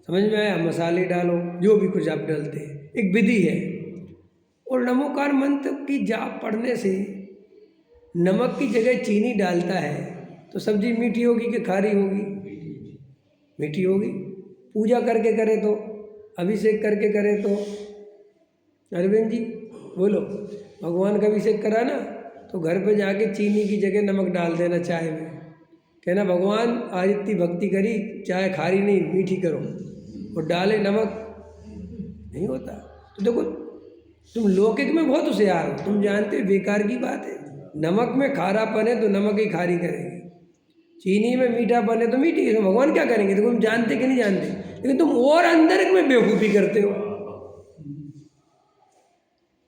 समझ में आया? मसाले डालो, जो भी कुछ आप डालते हैं, एक विधि है। और नमोकार मंत्र की जाप पढ़ने से नमक की जगह चीनी डालता है तो सब्जी मीठी होगी कि खारी होगी? मीठी होगी। पूजा करके करे तो, अभिषेक करके करे तो, अरविंद जी बोलो, भगवान का अभिषेक करा ना तो घर पे जाके चीनी की जगह नमक डाल देना चाय में, कहना भगवान आज इतनी भक्ति करी, चाय खारी नहीं मीठी करो, और डाले नमक, नहीं होता। तो देखो तुम लौकिक में बहुत होशियार हो, तुम जानते हो बेकार की बात है। नमक में खारापन है तो नमक ही खारी करेंगे, चीनी में मीठापन है तो मीठी, तो भगवान क्या करेंगे? देखो तुम जानते कि नहीं जानते, लेकिन तुम और अंदर में बेवकूफ़ी करते हो।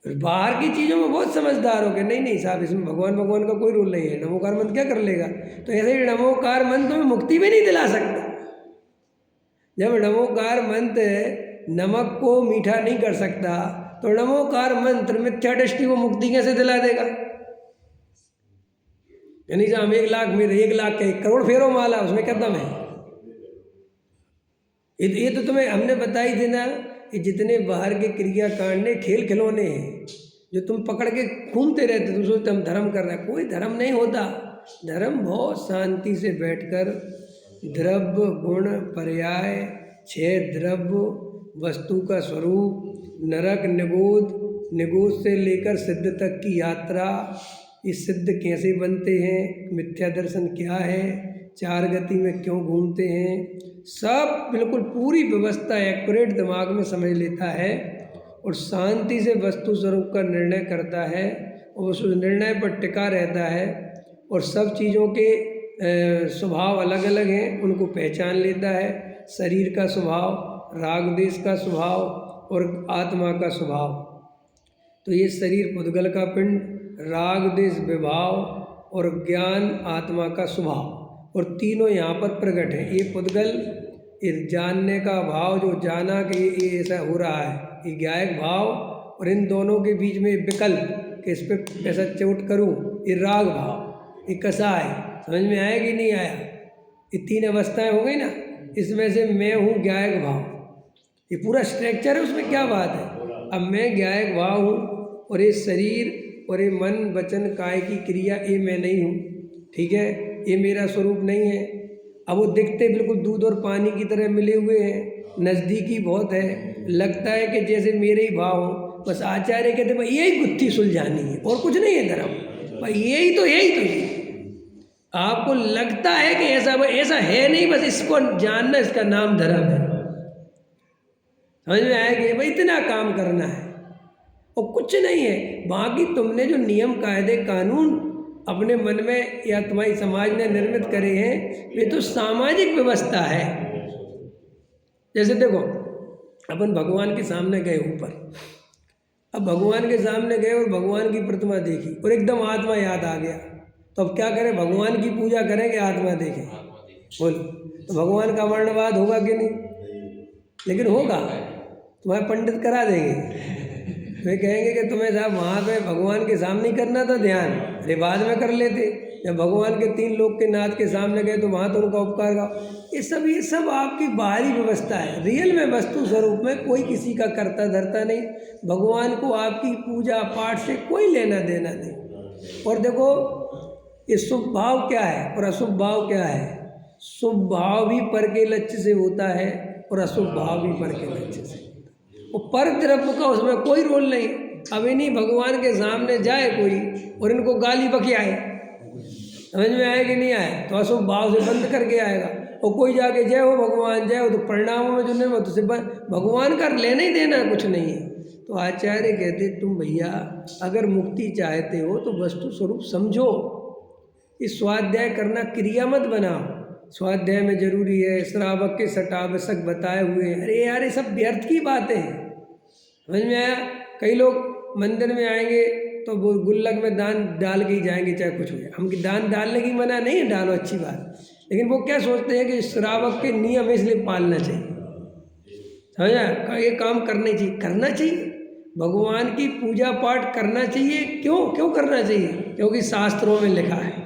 बाहर की चीज़ों में बहुत समझदार हो गए, नहीं नहीं साहब इसमें भगवान भगवान का कोई रोल नहीं है, नमोकार मंत्र क्या कर लेगा? तो ऐसे ही नमोकार मंत्र तुम्हें मुक्ति भी नहीं दिला सकता। जब नमोकार मंत्र नमक को मीठा नहीं कर सकता, तो नमोकार मंत्र मिथ्या दृष्टि को मुक्ति कैसे दिला देगा? यानी जब हम 1 लाख में 1 लाख का 1 करोड़ फेरो माला, उसमें क्या दम है? ये तो तुम्हें हमने बताई थी ना कि जितने बाहर के क्रियाकांड ने खेल खिलौने हैं, जो तुम पकड़ के घूमते रहते, तुम सोचते हम धर्म कर रहे हैं, कोई धर्म नहीं होता। धर्म बहुत शांति से बैठकर द्रव्य गुण पर्याय 6 द्रव्य वस्तु का स्वरूप, नरक निगोद, निगोद से लेकर सिद्ध तक की यात्रा, ये सिद्ध कैसे बनते हैं, मिथ्या दर्शन क्या है, 4 गति में क्यों घूमते हैं, सब बिल्कुल पूरी व्यवस्था एक्यूरेट दिमाग में समझ लेता है और शांति से वस्तु स्वरूप का निर्णय करता है और उस निर्णय पर टिका रहता है और सब चीज़ों के स्वभाव अलग अलग हैं, उनको पहचान लेता है। शरीर का स्वभाव, राग देश का स्वभाव और आत्मा का स्वभाव। तो ये शरीर पुद्गल का पिंड, राग देश विभाव और ज्ञान आत्मा का स्वभाव, और तीनों यहाँ पर प्रकट है। ये पुद्गल, ये जानने का भाव, जो जाना कि ये ऐसा हो रहा है, ये ज्ञायक भाव, और इन दोनों के बीच में विकल्प कि इस पर कैसा चोट करूँ, ये राग भाव। ये कैसा है, समझ में आया कि नहीं आया? ये 3 अवस्थाएं हो गई ना, इसमें से मैं हूँ ज्ञायक भाव, ये पूरा स्ट्रक्चर है, उसमें क्या बात है? अब मैं ज्ञायक भाव हूँ और ये शरीर और ये मन वचन काय की क्रिया, ये मैं नहीं हूँ, ठीक है, ये मेरा स्वरूप नहीं है। अब वो दिखते बिल्कुल दूध और पानी की तरह मिले हुए हैं, नज़दीकी बहुत है, लगता है कि जैसे मेरे ही भाव हो। बस आचार्य कहते भाई यही गुत्थी सुलझानी है और कुछ नहीं है धर्म, भाई यही तो ये आपको लगता है कि ऐसा है नहीं, बस इसको जानना, इसका नाम धर्म है। समझ में आया कि भाई इतना काम करना है और कुछ नहीं है। बाकी तुमने जो नियम कायदे कानून अपने मन में या तुम्हारी समाज ने निर्मित करे हैं, ये तो सामाजिक व्यवस्था है। जैसे देखो अपन भगवान के सामने गए ऊपर, अब भगवान के सामने गए और भगवान की प्रतिमा देखी और एकदम आत्मा याद आ गया, तो अब क्या करें? भगवान की पूजा करें कि आत्मा देखें? बोलो, तो भगवान का वर्णवाद होगा कि नहीं? लेकिन होगा, तुम्हारे पंडित करा देंगे। वे कहेंगे कि तुम्हें साहब वहाँ पे भगवान के सामने ही करना था ध्यान, अरे बाद में कर लेते। जब भगवान के 3 लोग के नाथ के सामने गए तो वहाँ तो उनका उपकार का, ये सब आपकी बाहरी व्यवस्था है। रियल में वस्तु स्वरूप में कोई किसी का करता धरता नहीं। भगवान को आपकी पूजा पाठ से कोई लेना देना नहीं। और देखो ये शुभ भाव क्या है और अशुभ भाव क्या है? शुभ भाव भी पर के लक्ष्य से होता है और अशुभ भाव भी पर के लक्ष्य से। वो पर द्रव्य का उसमें कोई रोल नहीं। अब इन्हीं भगवान के सामने जाए कोई और इनको गाली बकियाए, समझ में आए कि नहीं आए? तो अशुभ भाव से बंद करके आएगा। और कोई जाके जय हो भगवान जय हो, तो परिणामों में जो नहीं हो तो भगवान का लेना ही देना कुछ नहीं है। तो आचार्य कहते तुम भैया अगर मुक्ति चाहते हो तो वस्तु स्वरूप समझो। इस स्वाध्याय करना क्रिया मत बनाओ। स्वाध्याय में जरूरी है, श्रावक के सटावश्यक बताए हुए, अरे यार ये सब व्यर्थ की बातें हैं। समझ में आया? कई लोग मंदिर में आएंगे तो वो गुल्लक में दान डाल के ही जाएंगे चाहे कुछ हो जाए। हम दान डालने की मना नहीं है, डालो अच्छी बात, लेकिन वो क्या सोचते हैं कि श्रावक के नियम है इसलिए पालना चाहिए। समझा? ये काम करना चाहिए। भगवान की पूजा पाठ करना चाहिए। क्यों करना चाहिए? क्योंकि शास्त्रों में लिखा है।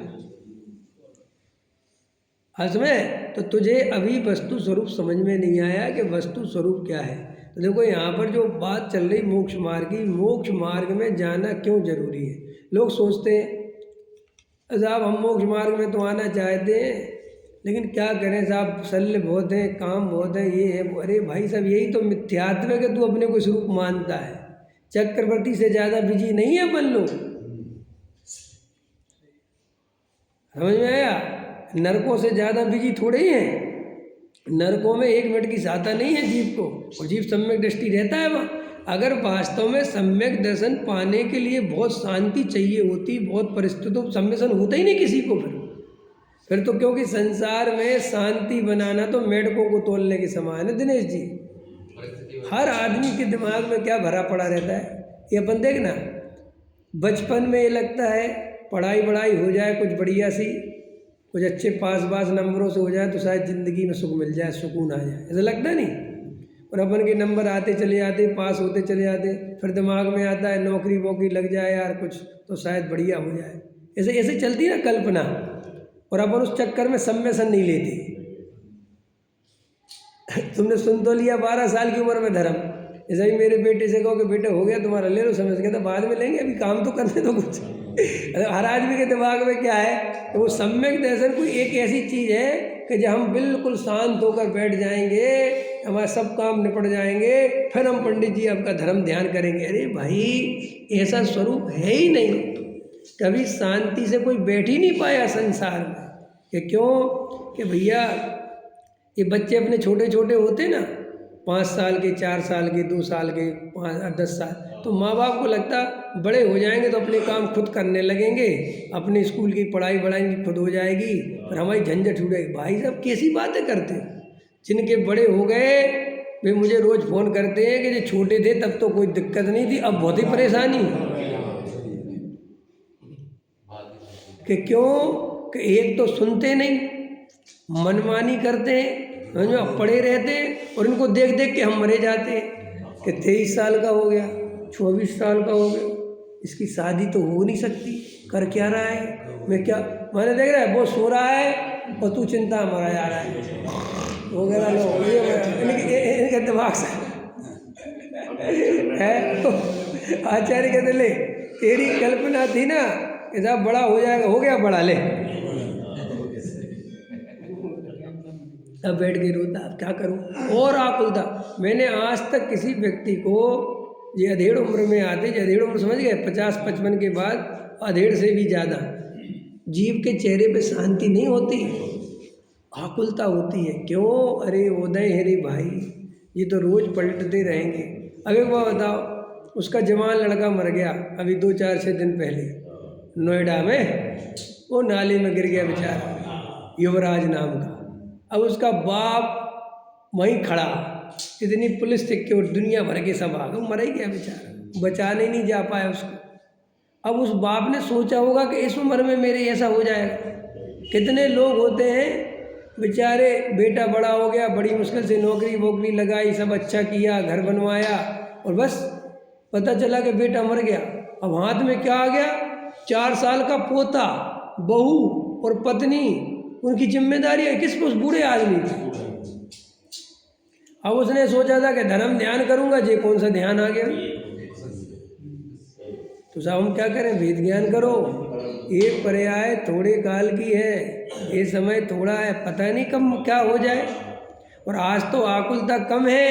में तो तुझे अभी वस्तु स्वरूप समझ में नहीं आया कि वस्तु स्वरूप क्या है। तो देखो यहाँ पर जो बात चल रही मोक्ष मार्ग की, मोक्ष मार्ग में जाना क्यों जरूरी है? लोग सोचते हैं साहब हम मोक्ष मार्ग में तो आना चाहते हैं, लेकिन क्या करें साहब, शल्य बहुत है, काम बहुत है, ये है। अरे भाई साहब यही तो मिथ्यात्व है कि तू अपने को स्वरूप मानता है। चक्रवर्ती से ज़्यादा बिजी नहीं है अपन लोग। समझ में आया? नरकों से ज़्यादा बिजी थोड़े ही हैं। नरकों में 1 मिनट की सहायता नहीं है जीव को, और जीव सम्यक दृष्टि रहता है वहाँ। अगर वास्तव में सम्यक दर्शन पाने के लिए बहुत शांति चाहिए होती, बहुत परिस्थितियों सम्मिशन होता ही नहीं किसी को। फिर तो क्योंकि संसार में शांति बनाना तो मेढकों को तोलने के समान है दिनेश जी। हर आदमी के दिमाग में क्या भरा पड़ा रहता है, ये अपन देखना। बचपन में ये लगता है पढ़ाई वढ़ाई हो जाए कुछ बढ़िया सी, कुछ अच्छे पास नंबरों से हो जाए तो शायद ज़िंदगी में सुख मिल जाए, सुकून आ जाए, ऐसा लगता है नहीं। और अपन के नंबर आते चले जाते, पास होते चले जाते, फिर दिमाग में आता है नौकरी वोकरी लग जाए यार कुछ तो शायद बढ़िया हो जाए, ऐसे ऐसे चलती ना कल्पना। और अपन उस चक्कर में सम्मेसन नहीं लेते। तुमने सुन तो लिया 12 साल की उम्र में धर्म। जैसे ही मेरे बेटे से कहो कि बेटे हो गया तुम्हारा, ले लो समझ के, तो बाद में लेंगे, अभी काम तो करने दो कुछ। हर आदमी के दिमाग में क्या है कि वो सम्यक दर्शन कोई एक ऐसी चीज़ है कि जब हम बिल्कुल शांत होकर बैठ जाएंगे, हमारे सब काम निपट जाएंगे, फिर हम पंडित जी आपका धर्म ध्यान करेंगे। अरे भाई ऐसा स्वरूप है ही नहीं। कभी शांति से कोई बैठ ही नहीं पाया संसार में। कि क्यों? कि भैया ये बच्चे अपने छोटे छोटे होते ना, 5 साल के, 4 साल के, 2 साल के, 10 साल, तो माँ बाप को लगता बड़े हो जाएंगे तो अपने काम खुद करने लगेंगे, अपने स्कूल की पढ़ाई बढ़ाएंगी खुद हो जाएगी, और हमारी झंझट छूटेगी। भाई साहब कैसी बातें करते हैं। जिनके बड़े हो गए वे मुझे रोज़ फ़ोन करते हैं कि जो छोटे थे तब तो कोई दिक्कत नहीं थी, अब बहुत ही परेशानी। कि क्यों? कि एक तो सुनते नहीं, मनमानी करते हैं, जो पड़े रहते हैं, और इनको देख देख के हम मरे जाते हैं। कि 23 साल का हो गया, 24 साल का हो गया, इसकी शादी तो हो नहीं सकती, कर क्या रहा है, मैं क्या, मैंने देख रहा है वो सो रहा है और तू चिंता मरा जा रहा है वगैरह लोग, इनके दिमाग से है। तो आचार्य कहते ले तेरी कल्पना थी ना कि साहब बड़ा हो जाएगा, हो गया बड़ा, ले तब बैठ के रोता, अब क्या करूं। और आकुलता, मैंने आज तक किसी व्यक्ति को ये अधेड़ उम्र में आते, जो अधेड़ उम्र समझ गए, 50-55 के बाद अधेड़ से भी ज़्यादा जीव के चेहरे पे शांति नहीं होती, आकुलता होती है। क्यों? अरे उदय है रे भाई, ये तो रोज़ पलटते रहेंगे। अब एक बात बताओ, उसका जवान लड़का मर गया अभी 2-4-6 दिन पहले नोएडा में, वो नाले में गिर गया बेचारा, युवराज नाम का। अब उसका बाप वहीं खड़ा, इतनी पुलिस सिक्योर दुनिया भर के सब आ गए, मर ही गया बेचारा, बचाने नहीं जा पाया उसको। अब उस बाप ने सोचा होगा कि इस उम्र में मेरे ऐसा हो जाएगा। कितने लोग होते हैं बेचारे, बेटा बड़ा हो गया, बड़ी मुश्किल से नौकरी वोकरी लगाई, सब अच्छा किया, घर बनवाया, और बस पता चला कि बेटा मर गया। अब हाथ में क्या आ गया? 4 साल का पोता, बहू और पत्नी, उनकी जिम्मेदारी है किस, उस बूढ़े आदमी की। अब उसने सोचा था कि धर्म ध्यान करूंगा, जे कौन सा ध्यान आ गया। तो साहब हम क्या करें? वेद ज्ञान करो, ये पर्याय थोड़े काल की है, ये समय थोड़ा है, पता नहीं कब क्या हो जाए। और आज तो आकुलता कम है,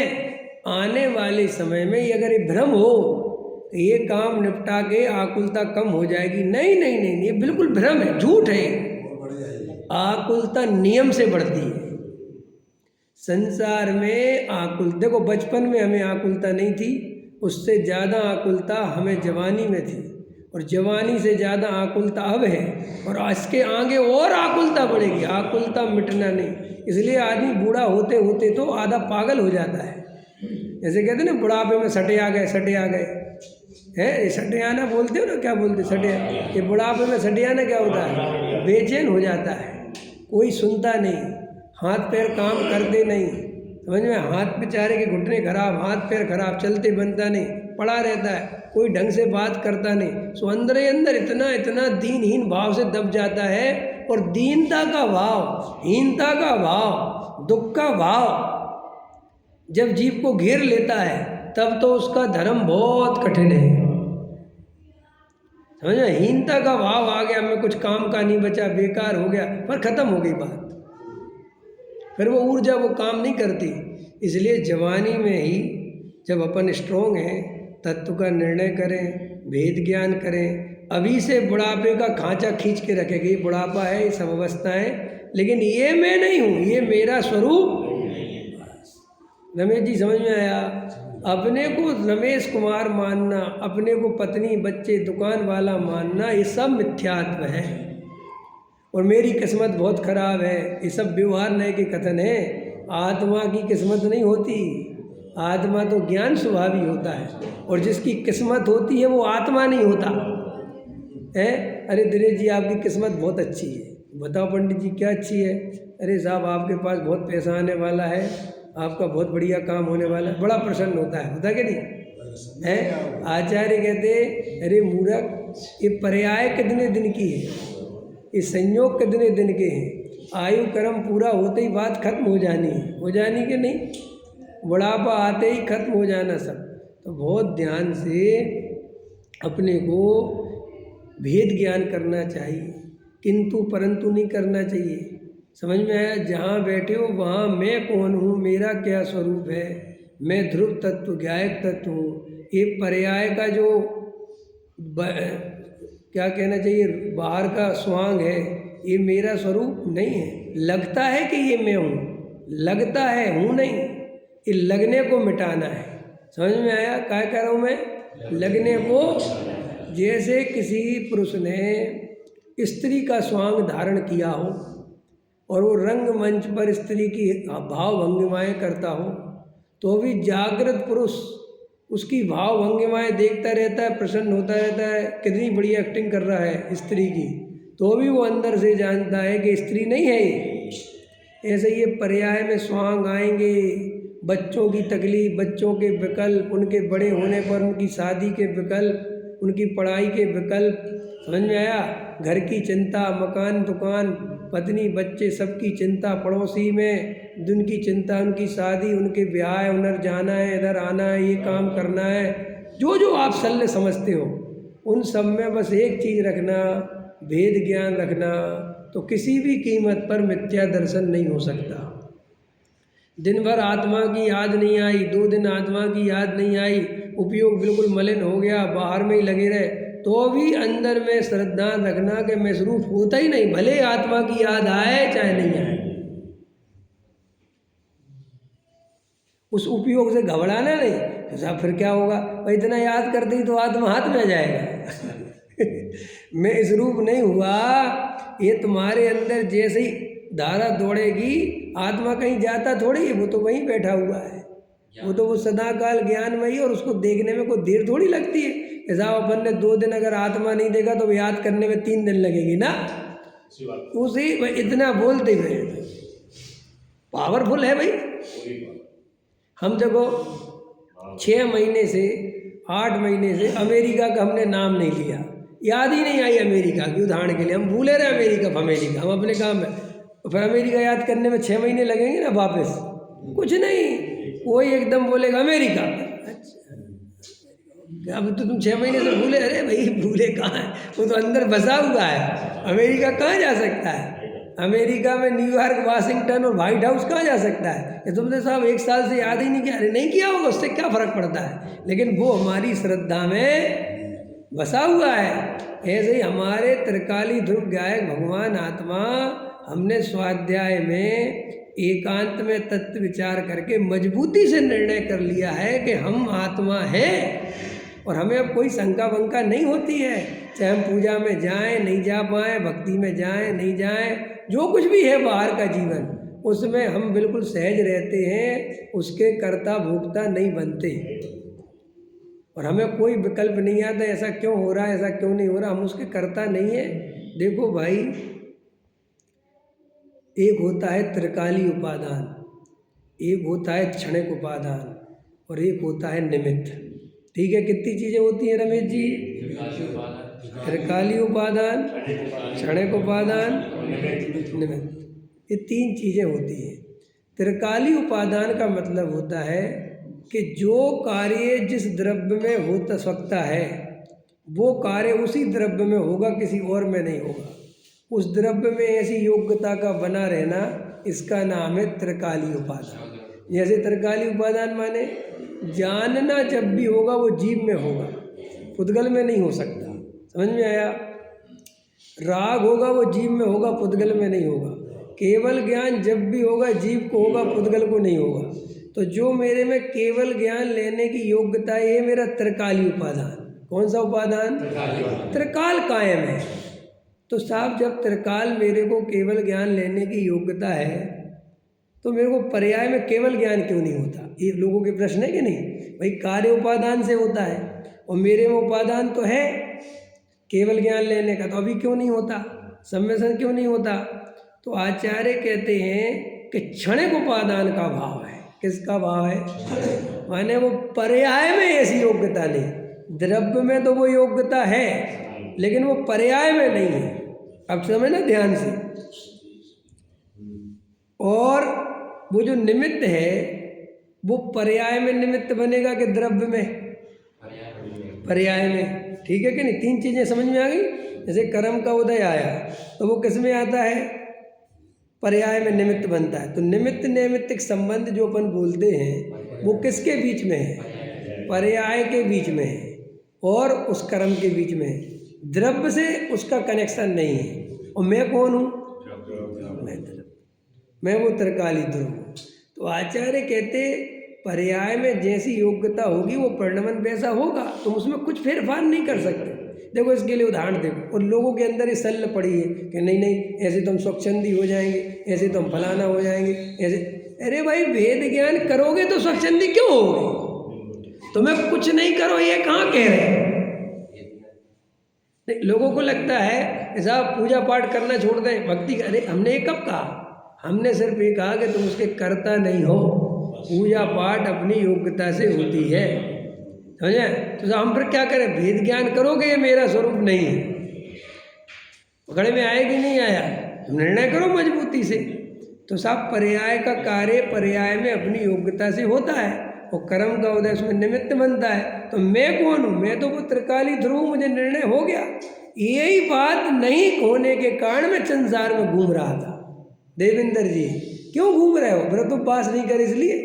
आने वाले समय में अगर ये भ्रम हो तो ये काम निपटा के आकुलता कम हो जाएगी। नहीं नहीं नहीं, ये बिल्कुल भ्रम है, झूठ है। आकुलता नियम से बढ़ती है संसार में। आकुल देखो, बचपन में हमें आकुलता नहीं थी, उससे ज़्यादा आकुलता हमें जवानी में थी, और जवानी से ज़्यादा आकुलता अब है, और इसके आगे और आकुलता बढ़ेगी। आकुलता मिटना नहीं, इसलिए आदमी बूढ़ा होते होते तो आधा पागल हो जाता है। जैसे कहते ना बुढ़ापे में सटे आ गए, सटे आ गए है, सटे आना बोलते हो ना, क्या बोलते सटे, ये बुढ़ापे में सटे आना क्या होता है? बेचैन हो जाता है, कोई सुनता नहीं, हाथ पैर काम करते नहीं, समझ में, हाथ बेचारे के घुटने खराब, हाथ पैर खराब, चलते बनता नहीं, पड़ा रहता है, कोई ढंग से बात करता नहीं। सो अंदर ही अंदर इतना इतना दीनहीन भाव से दब जाता है। और दीनता का भाव, हीनता का भाव, दुख का भाव जब जीव को घेर लेता है तब तो उसका धर्म बहुत कठिन है। समझ में, हीनता का भाव आ गया, मैं कुछ काम का नहीं बचा, बेकार हो गया, पर ख़त्म हो गई बात, फिर वो ऊर्जा वो काम नहीं करती। इसलिए जवानी में ही जब अपन स्ट्रोंग हैं, तत्व का निर्णय करें, भेद ज्ञान करें, अभी से बुढ़ापे का खांचा खींच के रखेगी। बुढ़ापा है, ये सब अवस्थाएं लेकिन ये मैं नहीं हूँ, ये मेरा स्वरूप। रमेश जी समझ में आया? अपने को रमेश कुमार मानना, अपने को पत्नी बच्चे दुकान वाला मानना, ये सब मिथ्यात्व है। और मेरी किस्मत बहुत खराब है, ये सब व्यवहार नए के कथन है। आत्मा की किस्मत नहीं होती, आत्मा तो ज्ञान स्वभावी होता है। और जिसकी किस्मत होती है वो आत्मा नहीं होता है। अरे दिनेश जी आपकी किस्मत बहुत अच्छी है। बताओ पंडित जी क्या अच्छी है? अरे साहब आपके पास बहुत पैसा आने वाला है, आपका बहुत बढ़िया काम होने वाला है। बड़ा प्रसन्न होता है कि नहीं है? आचार्य कहते अरे मूर्ख, ये पर्याय कितने दिन की है, ये संयोग कितने दिन के हैं? आयु कर्म पूरा होते ही बात खत्म हो जानी है, हो जानी कि नहीं? बुढ़ापा आते ही खत्म हो जाना सब। तो बहुत ध्यान से अपने को भेद ज्ञान करना चाहिए, किंतु परंतु नहीं करना चाहिए। समझ में आया? जहाँ बैठे हो वहाँ मैं कौन हूँ, मेरा क्या स्वरूप है, मैं ध्रुव तत्व ज्ञायक तत्व हूँ। ये पर्याय का जो क्या कहना चाहिए, बाहर का स्वांग है, ये मेरा स्वरूप नहीं है। लगता है कि ये मैं हूँ, लगता है, हूँ नहीं। ये लगने को मिटाना है। समझ में आया क्या कह रहा हूँ मैं? लगने को। जैसे किसी पुरुष ने स्त्री का स्वांग धारण किया हो और वो रंगमंच पर स्त्री की भाव भंगिमाएँ करता हो, तो भी जागृत पुरुष उसकी भाव भंगिमाएँ देखता रहता है, प्रसन्न होता रहता है, कितनी बड़ी एक्टिंग कर रहा है स्त्री की, तो भी वो अंदर से जानता है कि स्त्री नहीं है ये। ऐसे ये पर्याय में स्वांग आएंगे, बच्चों की तकलीफ, बच्चों के विकल्प, उनके बड़े होने पर उनकी शादी के विकल्प, उनकी पढ़ाई के विकल्प। समझ में आया? घर की चिंता, मकान दुकान, पत्नी बच्चे सबकी चिंता, पड़ोसी में उनकी चिंता, उनकी शादी, उनके ब्याह, उधर जाना है, इधर आना है, ये काम करना है, जो जो आप शल्य समझते हो, उन सब में बस एक चीज़ रखना, भेद ज्ञान रखना, तो किसी भी कीमत पर मिथ्या दर्शन नहीं हो सकता। दिन भर आत्मा की याद नहीं आई, 2 दिन आत्मा की याद नहीं आई, उपयोग बिल्कुल मलिन हो गया, बाहर में ही लगे रहे, तो भी अंदर में श्रद्धा रखना कि मैं स्वरूप होता ही नहीं, भले आत्मा की याद आए चाहे नहीं आए। उस उपयोग से घबराना नहीं। तो साहब फिर क्या होगा? भाई इतना याद करते ही तो आत्मा हाथ में आ जाएगा। मैं इस रूप नहीं हुआ, ये तुम्हारे अंदर जैसे ही धारा दौड़ेगी, आत्मा कहीं जाता थोड़ी है, वो तो वहीं बैठा हुआ है, वो सदाकाल ज्ञानमयी, और उसको देखने में कोई देर थोड़ी लगती है। ऐसा अपन ने 2 दिन अगर आत्मा नहीं देखा तो याद करने में 3 दिन लगेगी ना। उसी इतना बोलते हुए पावरफुल है भाई। हम देखो 6 महीने से 8 महीने से अमेरिका का हमने नाम नहीं लिया, याद ही नहीं आई अमेरिका की। उदाहरण के लिए हम भूले रहे अमेरिका, हम अपने काम में, फिर अमेरिका याद करने में 6 महीने लगेंगे ना वापस? कुछ नहीं, कोई एकदम बोलेगा अमेरिका। अच्छा, अब तो तुम 6 महीने से भूले। अरे भाई भूले कहाँ है, वो तो अंदर बसा हुआ है। अमेरिका कहाँ जा सकता है? अमेरिका में न्यूयॉर्क, वाशिंगटन और व्हाइट हाउस कहाँ जा सकता है? ये तुमने साहब 1 साल से याद ही नहीं किया। अरे नहीं किया होगा, उससे क्या फ़र्क पड़ता है? लेकिन वो हमारी श्रद्धा में बसा हुआ है। ऐसे ही हमारे त्रिकाली ध्रुव गायक भगवान आत्मा, हमने स्वाध्याय में एकांत में तत्व विचार करके मजबूती से निर्णय कर लिया है कि हम आत्मा हैं, और हमें अब कोई शंका वंका नहीं होती है। चाहे हम पूजा में जाएं नहीं जा पाएँ, भक्ति में जाएं नहीं जाएं, जो कुछ भी है बाहर का जीवन, उसमें हम बिल्कुल सहज रहते हैं, उसके कर्ता भोक्ता नहीं बनते, और हमें कोई विकल्प नहीं आता ऐसा क्यों हो रहा है, ऐसा क्यों नहीं हो रहा। हम उसके कर्ता नहीं है। देखो भाई, एक होता है त्रिकाली उपादान, एक होता है क्षणिक उपादान, और एक होता है निमित्त। ठीक है, कितनी चीज़ें होती हैं रमेश जी? त्रिकाली उपादान, क्षणिक उपादान, निमित्त, ये 3 चीज़ें होती हैं। त्रिकाली उपादान का मतलब होता है कि जो कार्य जिस द्रव्य में हो सकता है, वो कार्य उसी द्रव्य में होगा, किसी और में नहीं होगा। उस द्रव्य में ऐसी योग्यता का बना रहना, इसका नाम है त्रिकाली उपादान। जैसे त्रिकाली उपादान माने जानना जब भी होगा वो जीव में होगा, पुद्गल में नहीं हो सकता। समझ में आया? राग होगा वो जीव में होगा, पुद्गल में नहीं होगा। केवल ज्ञान जब भी होगा जीव को होगा, पुद्गल को नहीं होगा। तो जो मेरे में केवल ज्ञान लेने की योग्यता है, ये मेरा त्रिकाली उपादान। कौन सा उपादान? त्रिकाल कायम है। तो साहब जब त्रिकाल मेरे को केवल ज्ञान लेने की योग्यता है, तो मेरे को पर्याय में केवल ज्ञान क्यों नहीं होता? ये लोगों के प्रश्न है कि नहीं? भाई कार्य उपादान से होता है और मेरे में उपादान तो है केवल ज्ञान लेने का, तो अभी क्यों नहीं होता? सम्मिश्रण क्यों नहीं होता? तो आचार्य कहते हैं कि क्षणिक उपादान का भाव है। किसका भाव है? माने वो पर्याय में ऐसी योग्यता नहीं, द्रव्य में तो वो योग्यता है लेकिन वो पर्याय में नहीं है। अब समझना ध्यान से। और वो जो निमित्त है वो पर्याय में निमित्त बनेगा कि द्रव्य में? पर्याय में। ठीक है कि नहीं? तीन चीजें समझ में आ गई। जैसे कर्म का उदय आया तो वो किस में आता है? पर्याय में निमित्त बनता है। तो निमित्त नैमित्तिक संबंध जो अपन बोलते हैं वो किसके बीच में है? पर्याय के बीच में है और उस कर्म के बीच में है। द्रव्य से उसका कनेक्शन नहीं है। और मैं कौन हूँ? मैं वो त्रिकाली ध्रुव हूँ। तो आचार्य कहते पर्याय में जैसी योग्यता होगी वो परिणमन वैसा होगा, तुम उसमें कुछ फेरफार नहीं कर सकते। देखो इसके लिए उदाहरण देखो। और लोगों के अंदर ये सल्ल पड़ी है कि नहीं नहीं ऐसे तो हम स्वच्छंदी हो जाएंगे, ऐसे तो हम फलाना हो जाएंगे, ऐसे। अरे भाई वेद ज्ञान करोगे तो स्वच्छंदी क्यों होगे? तुम्हें कुछ नहीं करो ये कहाँ कह रहे हैं? लोगों को लगता है ऐसा पूजा पाठ करना छोड़ दें, भक्ति। अरे हमने ये कब कहा? हमने सिर्फ ये कहा कि तुम उसके कर्ता नहीं हो। पूजा पाठ अपनी योग्यता से होती है, समझे? तो हम फिर क्या करें? वेद ज्ञान करोगे ये मेरा स्वरूप नहीं है, पकड़े में आया कि नहीं आया? निर्णय करो मजबूती से। तो साहब पर्याय का कार्य पर्याय में अपनी योग्यता से होता है और कर्म का उदय उसमें निमित्त बनता है। तो मैं कौन हूँ? मैं तो वो त्रिकाली ध्रुव, मुझे निर्णय हो गया। यही बात नहीं होने के कारण मैं संसार में घूम रहा था। देवेंद्र जी क्यों घूम रहे हो? व्रत उपवास नहीं करे इसलिए,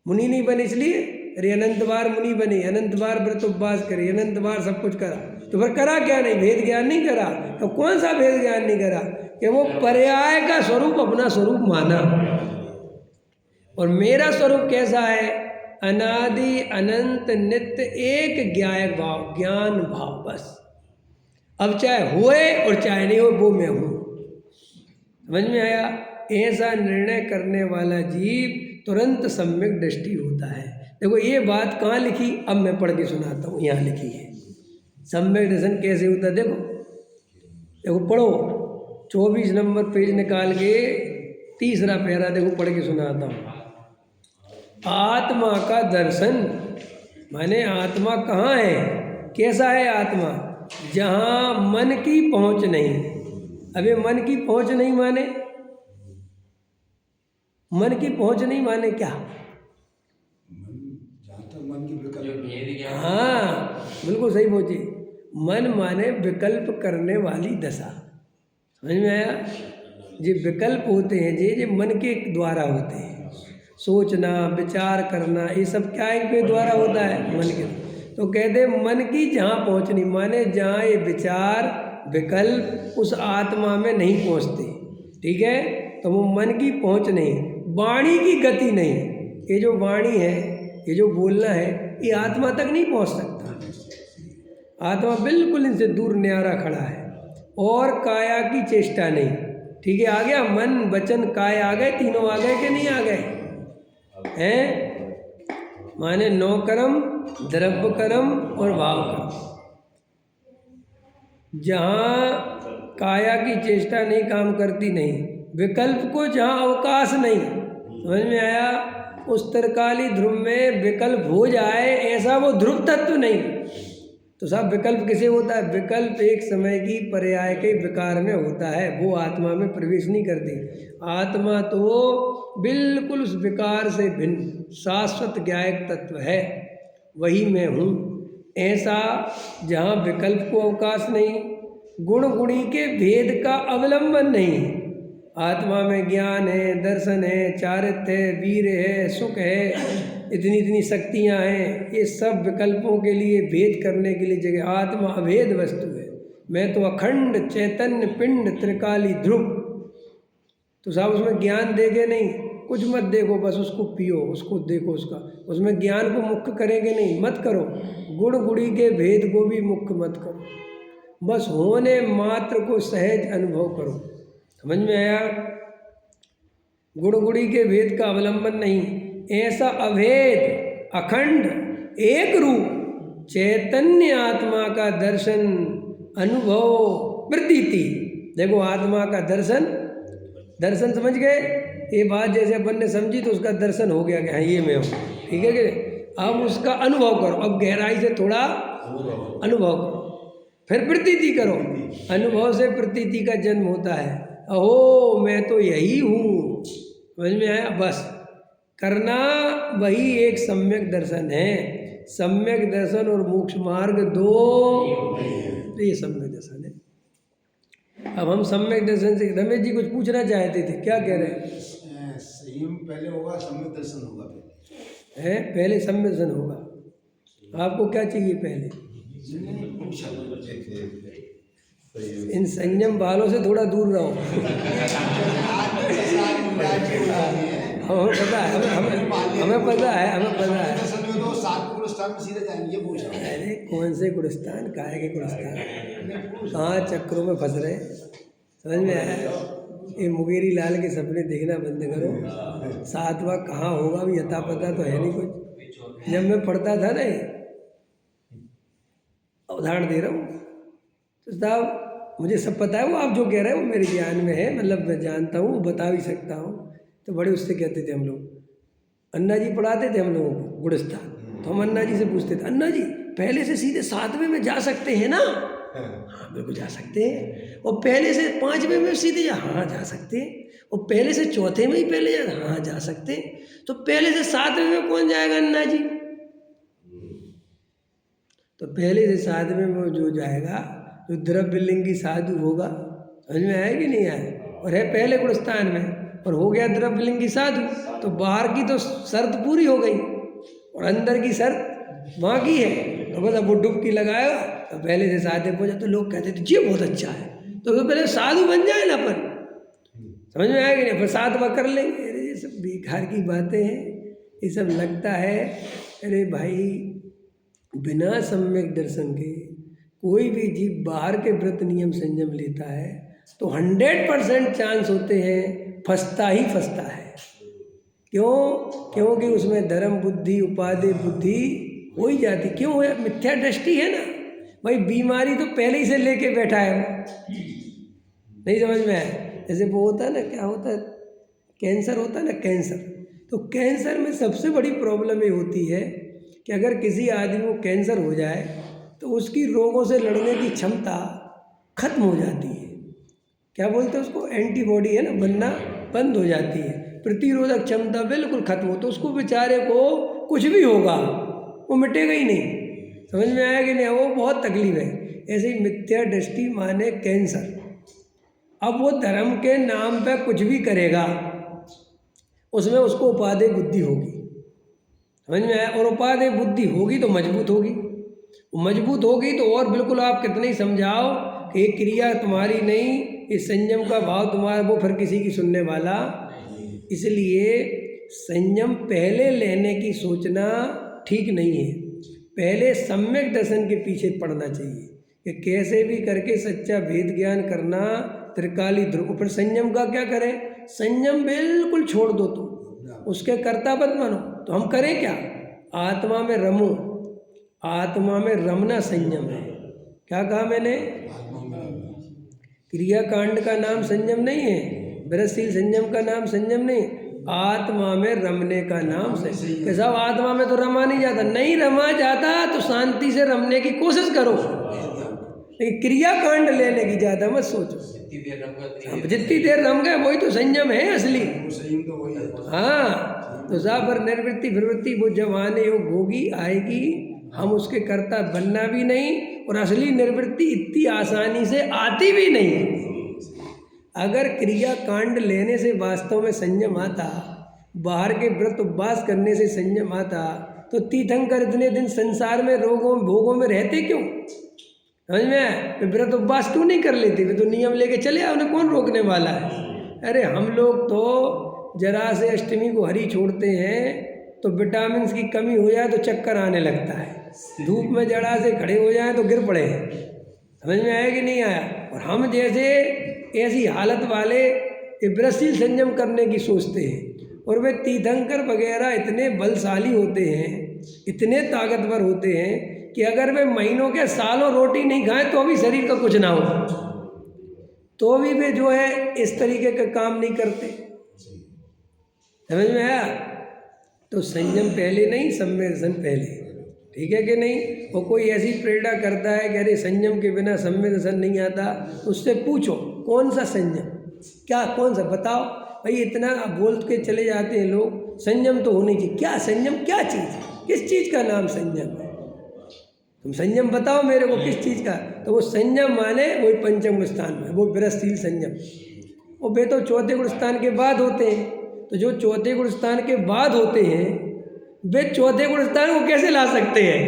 मुनि नहीं बने इसलिए। अरे अनंत बार मुनि बने, अनंत बार व्रत उपवास करे, अनंत बार सब कुछ करा, तो फिर करा क्या नहीं? भेद ज्ञान नहीं करा। तो कौन सा भेद ज्ञान नहीं करा? कि वो पर्याय का स्वरूप अपना स्वरूप माना। और मेरा स्वरूप कैसा है? अनादि अनंत नित्य एक ज्ञायक भाव, ज्ञान भाव, बस। अब चाहे होए और चाहे नहीं हो, वो मैं हूँ। समझ में आया? ऐसा निर्णय करने वाला जीव तुरंत सम्यक दृष्टि होता है। देखो ये बात कहाँ लिखी? अब मैं पढ़ के सुनाता हूँ। यहाँ लिखी है सम्यक दर्शन कैसे होता है। देखो देखो पढ़ो, 24 नंबर पेज निकाल के तीसरा पैरा देखो, पढ़ के सुनाता हूँ। आत्मा का दर्शन माने आत्मा कहाँ है? कैसा है आत्मा? जहाँ मन की पहुँच नहीं। अबे मन की पहुँच नहीं माने? मन की पहुँच नहीं माने क्या? हाँ बिल्कुल सही पहुँचे। मन माने विकल्प करने वाली दशा। समझ में आया? ये विकल्प होते हैं जे मन के द्वारा होते हैं। सोचना विचार करना ये सब क्या इनके द्वारा होता है? मन के। तो कहते मन की जहाँ पहुँच नहीं माने जहाँ ये विचार विकल्प उस आत्मा में नहीं पहुँचते। ठीक है? तो वो मन की पहुँच नहीं, वाणी की गति नहीं। ये जो वाणी है, ये जो बोलना है, ये आत्मा तक नहीं पहुँच सकता। आत्मा बिल्कुल इनसे दूर न्यारा खड़ा है। और काया की चेष्टा नहीं। ठीक है? आ गया मन वचन काय आ गए, तीनों आ गए कि नहीं आ गए हैं? माने 9 कर्म, द्रव्य कर्म और भाव कर्म। जहाँ काया की चेष्टा नहीं काम करती, नहीं विकल्प को जहाँ अवकाश नहीं। समझ में आया? उस त्रिकाली ध्रुव में विकल्प हो जाए ऐसा वो ध्रुव तत्व नहीं। तो साहब विकल्प किसे होता है? विकल्प एक समय की पर्याय के विकार में होता है, वो आत्मा में प्रवेश नहीं करती। आत्मा तो बिल्कुल उस विकार से भिन्न शाश्वत ज्ञायक तत्व है, वही मैं हूँ। ऐसा जहाँ विकल्प को अवकाश नहीं, गुण गुणी के भेद का अवलंबन नहीं। आत्मा में ज्ञान है, दर्शन है, चारित्र्य है, वीर है, सुख है, इतनी इतनी शक्तियाँ हैं। ये सब विकल्पों के लिए भेद करने के लिए जगह। आत्मा अभेद वस्तु है। मैं तो अखंड चैतन्य पिंड त्रिकाली ध्रुव। तो साहब उसमें ज्ञान देगे नहीं, कुछ मत देखो, बस उसको पियो, उसको देखो, उसका उसमें ज्ञान को मुख्य करेंगे नहीं, मत करो। गुण गुड़ी के भेद को भी मुख्य मत करो, बस होने मात्र को सहज अनुभव करो। समझ में आया? गुण गुड़ी के भेद का अवलंबन नहीं, ऐसा अभेद अखंड एक रूप चैतन्य आत्मा का दर्शन अनुभव प्रतीति। देखो आत्मा का दर्शन, दर्शन समझ गए? ये बात जैसे अपन ने समझी तो उसका दर्शन हो गया कि हाँ ये मैं हूँ, ठीक है कि? अब उसका अनुभव करो, अब गहराई से थोड़ा अनुभव करो, फिर प्रतीति करो। अनुभव से प्रतीति का जन्म होता है। अहो मैं तो यही हूँ, समझ में आया? बस करना वही एक सम्यक दर्शन है। सम्यक दर्शन और मोक्ष मार्ग दो, तो ये सम्यक दर्शन है। अब हम सम्यक दर्शन से, रमेश जी कुछ पूछना चाहते थे, क्या कह रहे हैं? संयम पहले होगा, सम्यक दर्शन होगा पहले। है पहले सम्यक दर्शन होगा। आपको क्या चाहिए पहले? इन संयम वालों से थोड़ा दूर रहो। हमें पता है, हमें पता है, हमें पता है। अरे कौन से गुलिस्तान, काहे के गुलिस्तान, कहाँ चक्रों में फंस रहे, समझ में आया? ये मुंगेरी लाल के सपने देखना बंद करो। सातवां कहाँ होगा भी अता पता तो है नहीं कुछ। जब मैं पढ़ता था ना, उदाहरण दे रहा हूँ, तो साहब मुझे सब पता है, वो आप जो कह रहे हैं वो मेरे ज्ञान में है, मतलब मैं जानता हूँ, बता भी सकता हूँ। तो बड़े उससे कहते थे हम लोग, अन्ना जी पढ़ाते थे हम लोगों को गुलिस्तान, तो हम अन्ना जी से पूछते थे, अन्ना जी पहले से सीधे 7वें में जा सकते हैं ना? हाँ बिल्कुल जा सकते हैं। और पहले से 5वें में सीधे हाँ जा सकते हैं। और पहले से चौथे में ही पहले हाँ जा सकते हैं। तो पहले से 7वें में कौन जाएगा अन्ना जी? तो पहले से 7वें में जो जाएगा, जो द्रव्यलिंगी साधु होगा, समझ में आया कि नहीं आया? और है पहले गुलिस्तान में, और हो गया द्रव्यलिंगी साधु, तो बाहर की तो शर्त पूरी हो गई और अंदर की शर्त बाकी है। तो बस अब वो डुबकी लगाएगा तो पहले से 7वें पहुंचा। तो लोग कहते थे ये बहुत अच्छा है, तो पहले साधु बन जाए ना अपन, समझ में आया कि नहीं? फिर 7वां कर लेंगे। अरे ये सब बेकार की बातें हैं, ये सब लगता है। अरे भाई बिना सम्यक दर्शन के कोई भी जीव बाहर के व्रत नियम संयम लेता है तो 100% चांस होते हैं फंसता ही फंसता है। क्यों? क्योंकि उसमें धर्म बुद्धि उपाधि बुद्धि हो ही जाती। क्यों है? मिथ्या दृष्टि है ना भाई। बीमारी तो पहले ही से लेके बैठा है वो, नहीं समझ में आया? जैसे वो होता है ना, क्या होता है, कैंसर होता है ना, कैंसर। तो कैंसर में सबसे बड़ी प्रॉब्लम ये होती है कि अगर किसी आदमी को कैंसर हो जाए तो उसकी रोगों से लड़ने की क्षमता खत्म हो जाती है। क्या बोलते हैं उसको? एंटीबॉडी है ना, बनना बंद हो जाती है, प्रतिरोधक क्षमता बिल्कुल खत्म हो। तो उसको बेचारे को कुछ भी होगा वो मिटेगा ही नहीं। समझ में आया कि नहीं? वो बहुत तकलीफ है। ऐसे ही मिथ्या दृष्टि माने कैंसर। अब वो धर्म के नाम पे कुछ भी करेगा, उसमें उसको उपादेय बुद्धि होगी, समझ में आया? और उपादेय बुद्धि होगी तो मजबूत होगी, मजबूत होगी तो और बिल्कुल आप कितने ही समझाओ कि ये क्रिया तुम्हारी नहीं, ये संयम का भाव तुम्हारा, वो फिर किसी की सुनने वाला। इसलिए संयम पहले लेने की सोचना ठीक नहीं है। पहले सम्यक दर्शन के पीछे पड़ना चाहिए कि कैसे भी करके सच्चा भेद ज्ञान करना, त्रिकाली ध्रुव। फिर संयम का क्या करें? संयम बिल्कुल छोड़ दो, तुम उसके कर्ता मत मानो। तो हम करें क्या? आत्मा में रमो। आत्मा में रमना संयम है। क्या कहा मैंने? क्रियाकांड का नाम संयम नहीं है, वृत्तिशील संयम का नाम संयम नहीं, आत्मा में रमने का नाम संयम। कि साहब आत्मा में तो रमा नहीं जाता, नहीं रमा जाता तो शांति से रमने की कोशिश करो, लेकिन क्रियाकांड लेने की ज़्यादा मत सोचो। जितनी देर रम गए वही तो संयम है असली। हाँ, तो साहब पर निर्वृत्ति प्रवृत्ति वो जब आने योग होगी आएगी, हम उसके कर्ता बनना भी नहीं, और असली निर्वृत्ति इतनी आसानी से आती भी नहीं। अगर क्रिया कांड लेने से वास्तव में संयम आता, बाहर के व्रत उपवास करने से संयम आता, तो तीर्थंकर इतने दिन संसार में रोगों भोगों में रहते क्यों? समझ में? वे व्रत उपवास क्यों नहीं कर लेते? वे तो नियम लेके चले आए, उन्हें कौन रोकने वाला है? अरे हम लोग तो जरा से अष्टमी को हरी छोड़ते हैं तो विटामिन की कमी हो जाए तो चक्कर आने लगता है, धूप में जरा से खड़े हो जाए तो गिर पड़े हैं। समझ में आया कि नहीं आया? और हम जैसे ऐसी हालत वाले ये व्रतशील संयम करने की सोचते हैं, और वे तीर्थंकर वगैरह इतने बलशाली होते हैं, इतने ताकतवर होते हैं कि अगर वे महीनों के सालों रोटी नहीं खाएं तो भी शरीर का कुछ ना हो, तो भी वे जो है इस तरीके का काम नहीं करते। समझ में आया? तो संयम पहले नहीं, सम्यक दर्शन पहले। ठीक है कि नहीं? और कोई ऐसी प्रेरणा करता है कि अरे संयम के बिना सम्यक दर्शन नहीं आता, उससे पूछो कौन सा संयम, क्या कौन सा बताओ भाई। इतना बोल के चले जाते हैं लोग, संयम तो होनी चाहिए। क्या संयम, क्या चीज़ है, किस चीज़ का नाम संयम है? तुम संयम बताओ मेरे को किस चीज़ का। तो वो संयम माने वही पंचम स्थान में, वो व्रतशील संयम। और वे तो चौथे गुण स्थान के बाद होते हैं। तो जो चौथे गुण स्थान के बाद होते हैं वे चौथे गुण स्थान को कैसे ला सकते हैं?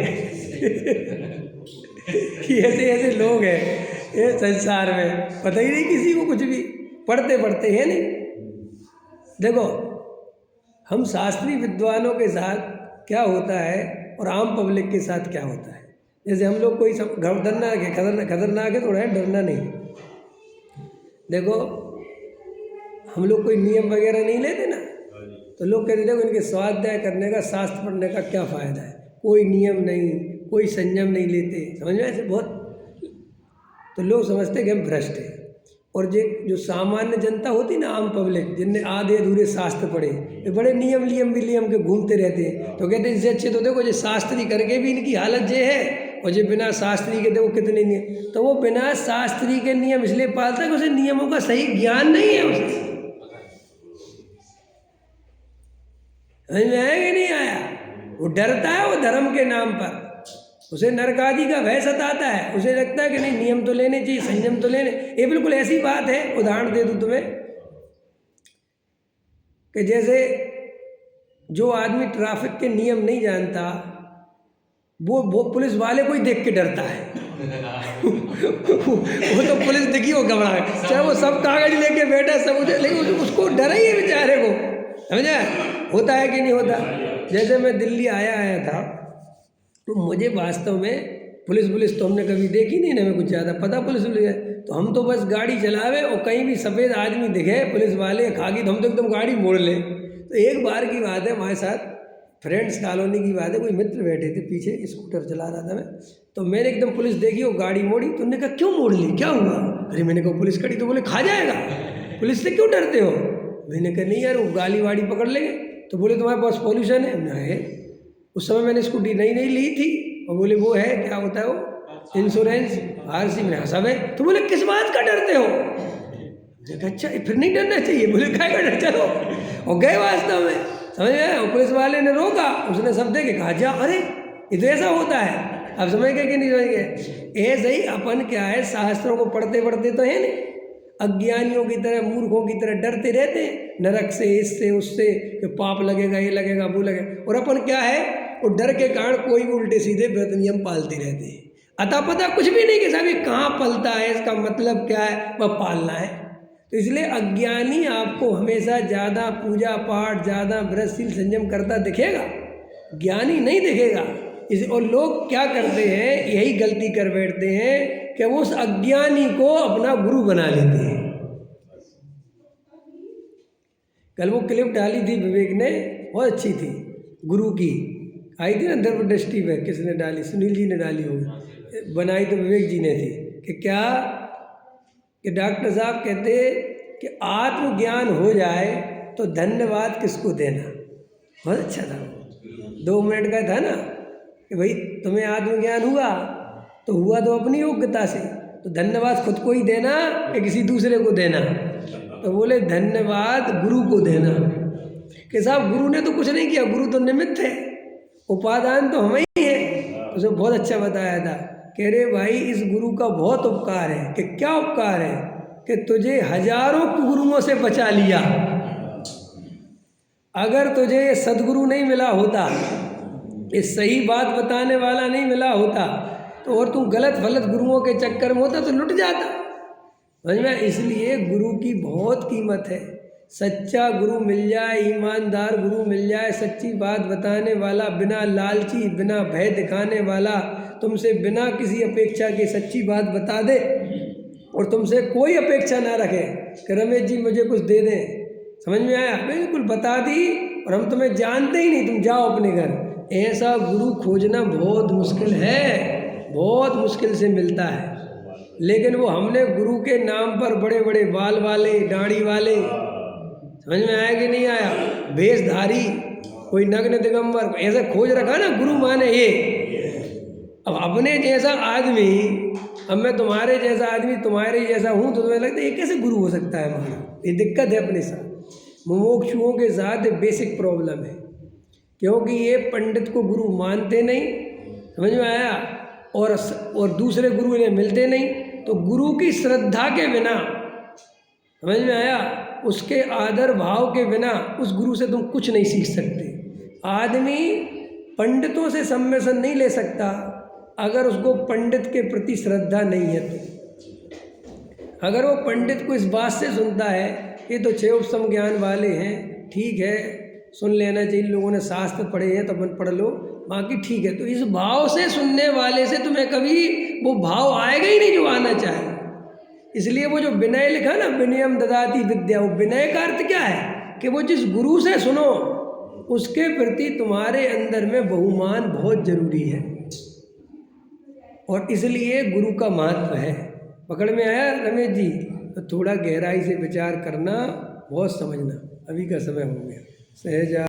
कि ऐसे ऐसे लोग हैं ये संसार में, पता ही नहीं किसी को कुछ भी, पढ़ते पढ़ते हैं नहीं। देखो हम शास्त्रीय विद्वानों के साथ क्या होता है और आम पब्लिक के साथ क्या होता है। जैसे हम लोग कोई सब खतरनाक है, खतरनाक है थोड़ा है, डरना नहीं। देखो हम लोग कोई नियम वगैरह नहीं लेते ना, तो लोग कहते देखो इनके स्वाध्याय करने का, शास्त्र पढ़ने का क्या फ़ायदा है, कोई नियम नहीं, कोई संयम नहीं लेते। समझ में ऐसे बहुत, तो लोग समझते हैं कि हम भ्रष्ट हैं। और जो सामान्य जनता होती ना, आम पब्लिक, जिनने आधे अधूरे शास्त्र पढ़े, ये बड़े नियम विलियम के घूमते रहते हैं। तो कहते हैं इससे अच्छे तो देखो जो शास्त्री करके भी इनकी हालत ये है, और जो बिना शास्त्री के देखो कितने नियम। तो वो बिना शास्त्री के नियम इसलिए पालता है कि उसे नियमों का सही ज्ञान नहीं है उसे। समझ में आया कि नहीं आया? वो डरता है वो धर्म के नाम पर, उसे नरक आदि का भय सताता है, उसे लगता है कि नहीं नियम तो लेने चाहिए, संयम तो लेने। ये बिल्कुल ऐसी बात है, उदाहरण दे दूं तुम्हें कि जैसे जो आदमी ट्रैफिक के नियम नहीं जानता वो पुलिस वाले को ही देख के डरता है। वो तो पुलिस दिखी वो घबरा, चाहे वो सब कागज लेके बैठा सब, लेकिन उसको डर ही है बेचारे को। समझा? होता है कि नहीं होता? जैसे मैं दिल्ली आया था तो मुझे वास्तव में पुलिस तो हमने कभी देखी नहीं ना, हमें कुछ ज़्यादा पता पुलिस है। तो हम तो बस गाड़ी चलावे और कहीं भी सफ़ेद आदमी दिखे पुलिस वाले खाकी तो हम तो एकदम गाड़ी मोड़ ले। तो एक बार की बात है, हमारे साथ फ्रेंड्स कॉलोनी की बात है, कोई मित्र बैठे थे पीछे, स्कूटर चला रहा था मैं, तो मैंने एकदम पुलिस देखी और गाड़ी मोड़ी। तो उन्होंने कहा क्यों मोड़ ली, क्या हुआ? अरे मैंने कहा पुलिस खड़ी। तो बोले खा जाएगा, पुलिस से क्यों डरते हो? मैंने कहा नहीं यार वो गाली वाड़ी पकड़ लेंगे। तो बोले तुम्हारे पास पॉल्यूशन है? है। उस समय मैंने स्कूटी नई ली थी। और बोले वो है, क्या होता है वो, इंश्योरेंस आरसी में सब है। तो बोले किस बात का डरते हो? अच्छा फिर नहीं डरना चाहिए। बोले क्या का डर, चलो। और गए वास्तव में, समझ गए? और पुलिस वाले ने रोका, उसने सब देखे, कहा जा, अरे ये तो ऐसा होता है। अब समझ गए कि नहीं समझ गए? ऐसे ही अपन क्या है, शास्त्रों को पढ़ते तो है नहीं, अज्ञानियों की तरह, मूर्खों की तरह डरते रहते हैं नरक से, इससे उससे, कि पाप लगेगा, ये लगेगा, वो लगेगा। और अपन क्या है, वो डर के कारण कोई भी उल्टे सीधे व्रत नियम पालते रहते हैं। अता पता कुछ भी नहीं कि साहब ये कहाँ पलता है, इसका मतलब क्या है, वह पालना है। तो इसलिए अज्ञानी आपको हमेशा ज़्यादा पूजा पाठ, ज़्यादा व्रतशील संयम करता दिखेगा, ज्ञानी नहीं दिखेगा। और लोग क्या करते हैं, यही गलती कर बैठते हैं कि वो उस अज्ञानी को अपना गुरु बना लेते हैं। कल वो क्लिप डाली थी विवेक ने, बहुत अच्छी थी, गुरु की आई थी ना अंतर्दृष्टि पे, किसने डाली, सुनील जी ने डाली होगी, बनाई तो विवेक जी ने थी। कि क्या कि डॉक्टर साहब कहते कि आत्मज्ञान हो जाए तो धन्यवाद किसको देना। बहुत अच्छा था, 2 मिनट का था ना, कि भाई तुम्हें आत्मज्ञान हुआ तो हुआ तो अपनी योग्यता से, तो धन्यवाद खुद को ही देना या किसी दूसरे को देना? तो बोले धन्यवाद गुरु को देना। कि साहब गुरु ने तो कुछ नहीं किया, गुरु तो निमित्त है, उपादान तो हमें ही है। उसे बहुत अच्छा बताया था, कह रहे भाई इस गुरु का बहुत उपकार है। कि क्या उपकार है? कि तुझे हजारों गुरुओं से बचा लिया। अगर तुझे ये सदगुरु नहीं मिला होता, ये सही बात बताने वाला नहीं मिला होता, तो और तू गलत गुरुओं के चक्कर में होता तो लुट जाता। समझ में? इसलिए गुरु की बहुत कीमत है। सच्चा गुरु मिल जाए, ईमानदार गुरु मिल जाए, सच्ची बात बताने वाला, बिना लालची, बिना भय दिखाने वाला, तुमसे बिना किसी अपेक्षा के सच्ची बात बता दे और तुमसे कोई अपेक्षा ना रखे कि रमेश जी मुझे कुछ दे दें। समझ में आया? बिल्कुल बता दी और हम तुम्हें जानते ही नहीं, तुम जाओ अपने घर। ऐसा गुरु खोजना बहुत मुश्किल है, बहुत मुश्किल से मिलता है। लेकिन वो हमने गुरु के नाम पर बड़े बड़े बाल वाले, दाढ़ी वाले, समझ में आया कि नहीं आया, भेषधारी, कोई नग्न दिगंबर, ऐसा खोज रखा ना गुरु माने ये। अब अपने जैसा आदमी, अब मैं तुम्हारे जैसा आदमी, तुम्हारे जैसा हूँ, तो तुम्हें लगता है ये कैसे गुरु हो सकता है हमारा? ये दिक्कत है अपने साथ, मुमुक्षुओं के साथ बेसिक प्रॉब्लम है, क्योंकि ये पंडित को गुरु मानते नहीं। समझ में आया? और दूसरे गुरु इन्हें मिलते नहीं, तो गुरु की श्रद्धा के बिना, समझ में आया, उसके आदर भाव के बिना उस गुरु से तुम कुछ नहीं सीख सकते। आदमी पंडितों से सम्मेलन नहीं ले सकता अगर उसको पंडित के प्रति श्रद्धा नहीं है। तो अगर वो पंडित को इस बात से सुनता है ये तो 6 उपसम ज्ञान वाले हैं, ठीक है, सुन लेना चाहिए, लोगों ने शास्त्र पढ़े हैं तो अपन पढ़ लो, बाकी ठीक है, तो इस भाव से सुनने वाले से तुम्हें कभी वो भाव आएगा ही नहीं जो आना चाहे। इसलिए वो जो विनय लिखा ना, विनयम ददाति विद्या, वो विनय का अर्थ क्या है कि वो जिस गुरु से सुनो उसके प्रति तुम्हारे अंदर में बहुमान बहुत जरूरी है। और इसलिए गुरु का महत्व है। पकड़ में आया रमेश जी? तो थोड़ा गहराई से विचार करना, बहुत समझना। अभी का समय हो गया। सहजा